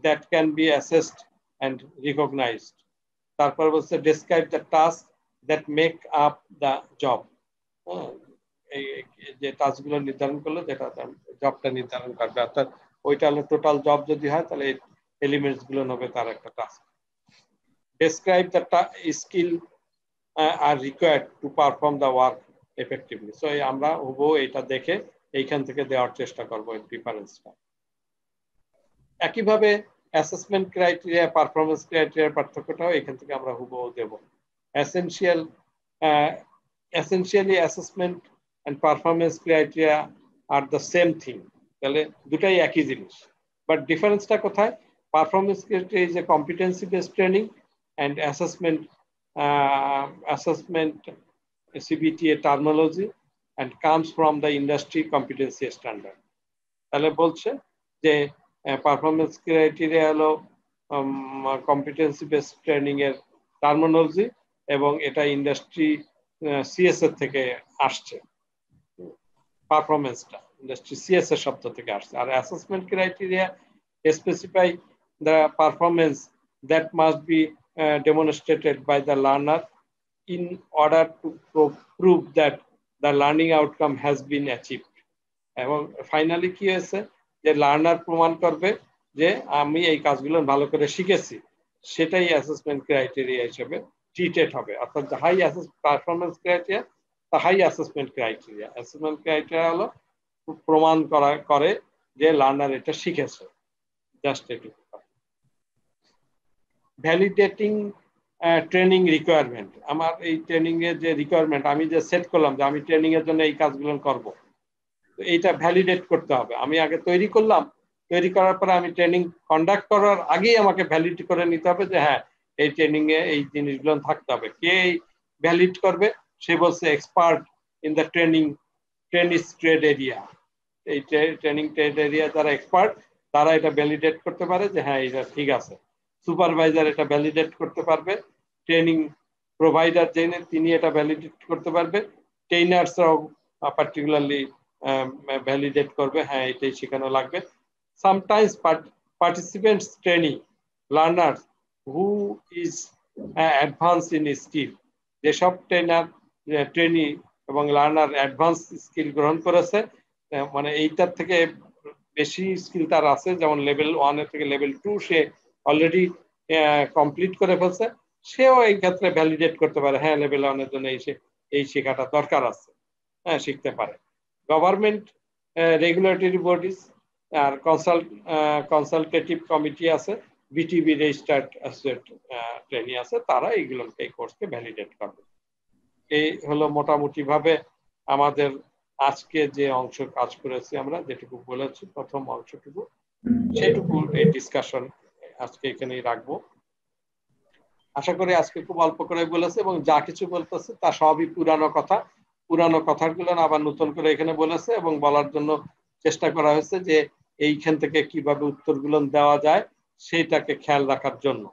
that can be assessed and recognized. তারপর বলছে describe the task that make up the job. এই যে টাস্কগুলো নির্ধারণ করলো যেটা জবটা নির্ধারণ করবে, অর্থাৎ ওইটা হলো টোটাল জব যদি হয় তাহলে এলিমেন্টস গুলো নেবে তার একটা task. describe the skill are required to perform the work effectively. So আমরা হুবহু এটা দেখে এইখান থেকে দেওয়ার চেষ্টা করবো এই ডিফারেন্সটা। একইভাবে অ্যাসেসমেন্ট ক্রাইটেরিয়া পারফরমেন্স ক্রাইটেরিয়ার পার্থক্যটাও এখান থেকে আমরা হুবহু দেব। essentially assessment and performance criteria are the same thing, তাহলে দুটাই একই জিনিস, বাট ডিফারেন্সটা কোথায়? Performance criteria is a competency based training and assessment CBTA terminology and comes from the industry competency standard. তাহলে বলছে যে পারফরমেন্স ক্রাইটেরিয়া হলো কম্পিটেন্সি বেসড ট্রেনিং এর টার্মিনোলজি এবং এটা ইন্ডাস্ট্রি সিএস এর থেকে আসছে। পারফরমেন্সটা ইন্ডাস্ট্রি সিএস এর শব্দ থেকে আসছে। আর assessment criteria specify the performance that must be demonstrated by the learner in order to prove that the learning outcome has been achieved. এবং ফাইনালি কি হয়েছে যে লার্নার প্রমাণ করবে যে আমি এই কাজগুলো ভালো করে শিখেছি, সেটাই অ্যাসেসমেন্ট ক্রাইটেরিয়া হিসেবে ট্রিটেড হবে। অর্থাৎ the high performance criteria, the high assessment criteria. Assessment criteria হলো প্রমাণ করে যে লার্নার এটা শিখেছে, জাস্ট এটুকু। ভ্যালিডেটিং ট্রেনিং রিকোয়ারমেন্ট, আমার এই ট্রেনিং এর যে রিকোয়ারমেন্ট আমি যে সেট করলাম যে আমি ট্রেনিং এর জন্য এই কাজগুলো করব, তো এইটা ভ্যালিডেট করতে হবে। আমি আগে তৈরি করলাম, তৈরি করার পরে আমি ট্রেনিং কন্ডাক্ট করার আগেই আমাকে ভ্যালিড করে নিতে হবে যে হ্যাঁ এই ট্রেনিং এ এই জিনিসগুলো থাকতে হবে। কে ভ্যালিড করবে? সে বলছে expert in the trade area. এই ট্রেনিং ট্রেড এরিয়া যারা এক্সপার্ট তারা এটা ভ্যালিডেট করতে পারে যে হ্যাঁ এটা ঠিক আছে। সুপারভাইজার এটা ভ্যালিডেট করতে পারবে, ট্রেনিং প্রোভাইডার যিনি তিনি এটা ভ্যালিডেট করতে পারবে, ট্রেনার্সরাও পার্টিকুলারলি ভ্যালিডেট করবে হ্যাঁ এটাই শেখানো লাগবে। Sometimes participants training learners who is advance in skill, যেসব ট্রেনি এবং লার্নার অ্যাডভান্স স্কিল গ্রহণ করেছে, মানে এইটার থেকে বেশি স্কিল তার আছে, যেমন লেভেল 1 এর থেকে লেভেল 2 সে অলরেডি কমপ্লিট করে ফেলছে, সেও এই ক্ষেত্রে ভ্যালিডেট করতে পারে হ্যাঁ লেভেল 1 এর জন্য এই শেখাটা দরকার আছে, হ্যাঁ শিখতে পারে। Government regulatory bodies are consultative committee আছে, বিটিবি রেজিস্টার্ড অ্যাসোসিয়েট ট্রেনি আছে, তারা এইগুলোকে এই কোর্সকে ভ্যালিডেট করবে। এই হলো মোটামুটি ভাবে আমাদের আজকে যে অংশ কাজ করেছি, আমরা যেটুকু বলেছি প্রথম অংশটুকু, সেটুকু এই ডিসকাশন আজকে এখানেই রাখবো। আশা করি আজকে খুব অল্প করে বলেছে এবং যা কিছু বলতেছে তা সবই পুরানো কথা। পুরানো কথাগুলো আবার নতুন করে এখানে বলেছে এবং বলার জন্য চেষ্টা করা হয়েছে যে এইখান থেকে কিভাবে উত্তরগুলো দেওয়া যায় সেইটাকে খেয়াল রাখার জন্য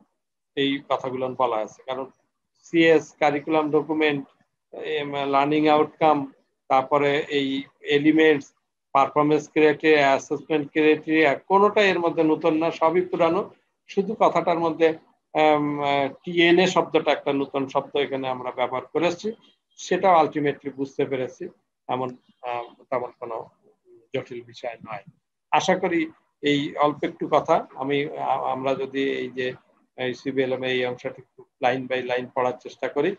এই কথাগুলো বলা হয়েছে। কারণ CS, curriculum document, learning outcome, তারপরে এই elements, performance criteria, assessment criteria কোনোটা এর মধ্যে নতুন না, সবই পুরানো। শুধু কথাটার মধ্যে টিএনএ শব্দটা একটা নতুন শব্দ এখানে আমরা ব্যবহার করেছি, সেটাও আলটিমেটলি বুঝতে পেরেছি। এমন তেমন কোনো জটিল বিষয় নয়। আশা করি এই অল্প একটু কথা আমরা যদি এই যে সিবিএলএম এই অংশটি লাইন বাই লাইন পড়ার চেষ্টা করি,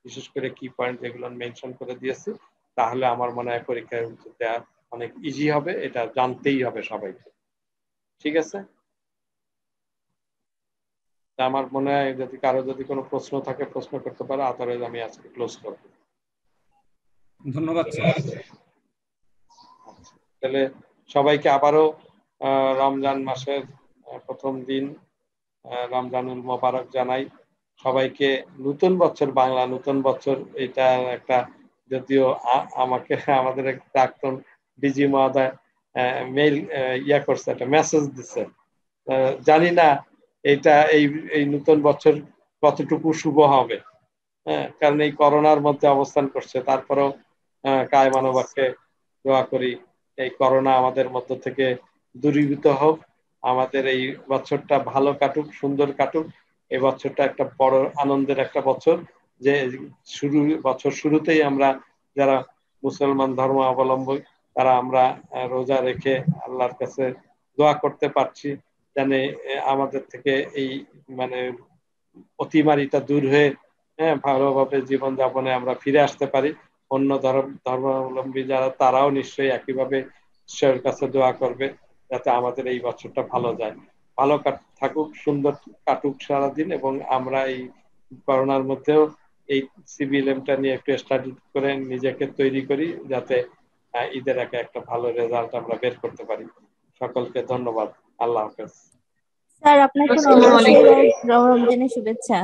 বিশেষ করে কি পয়েন্ট যেগুলো মেনশন করে দিয়েছি, তাহলে আমার মনে হয় পরীক্ষায় উত্তর দেওয়া অনেক ইজি হবে। এটা জানতেই হবে সবাইকে। ঠিক আছে, আমার মনে হয় যদি কারো যদি কোনো প্রশ্ন থাকে প্রশ্ন করতে পারে, আদারওয়াইজ আমি আজকে ক্লোজ করব। ধন্যবাদ স্যার। তাহলে সবাইকে আবারও রমজান মাসের প্রথম দিন রমজানুল মোবারক জানাই। সবাইকে নতুন বছর, বাংলা নতুন বছর, এটা একটা যদিও আমাদের এক প্রাক্তন ডিজি মহোদয় মেইল করছে, একটা মেসেজ দিচ্ছে, জানি না এটা এই নতুন বছর কতটুকু শুভ হবে। কারণ এই করোনার মধ্যে অবস্থান করছে, তারপরেও কায় মানবাক্যে দোয়া করি এই করোনা আমাদের মধ্য থেকে দূরীভূত হোক, আমাদের এই বছরটা ভালো কাটুক, সুন্দর কাটুক। এই বছরটা একটা বড় আনন্দের একটা বছর, যে বছর শুরুতেই আমরা যারা মুসলমান ধর্ম অবলম্বী তারা আমরা রোজা রেখে আল্লাহর কাছে দোয়া করতে পারছি, যেন আমাদের থেকে এই মানে অতিমারিটা দূর হয়ে ভালোভাবে জীবনযাপনে আমরা ফিরে আসতে পারি। অন্য ধর্মাবলম্বী যারা তারাও নিশ্চয়ই একইভাবে ঈশ্বরের কাছে দোয়া করবে যাতে আমাদের এই বছরটা ভালো যায়, ভালো থাকুক, সুন্দর কাটুক সারাদিন, এবং আমরা এই করোনার মধ্যেও এই সিবিএলএমটা নিয়ে একটু স্টাডি করে নিজেকে তৈরি করি, যাতে ঈদের একটা ভালো রেজাল্ট আমরা বের করতে পারি। সকলকে ধন্যবাদ। আল্লাহ হাফেজ। স্যার আপনাকে রমজানের শুভেচ্ছা।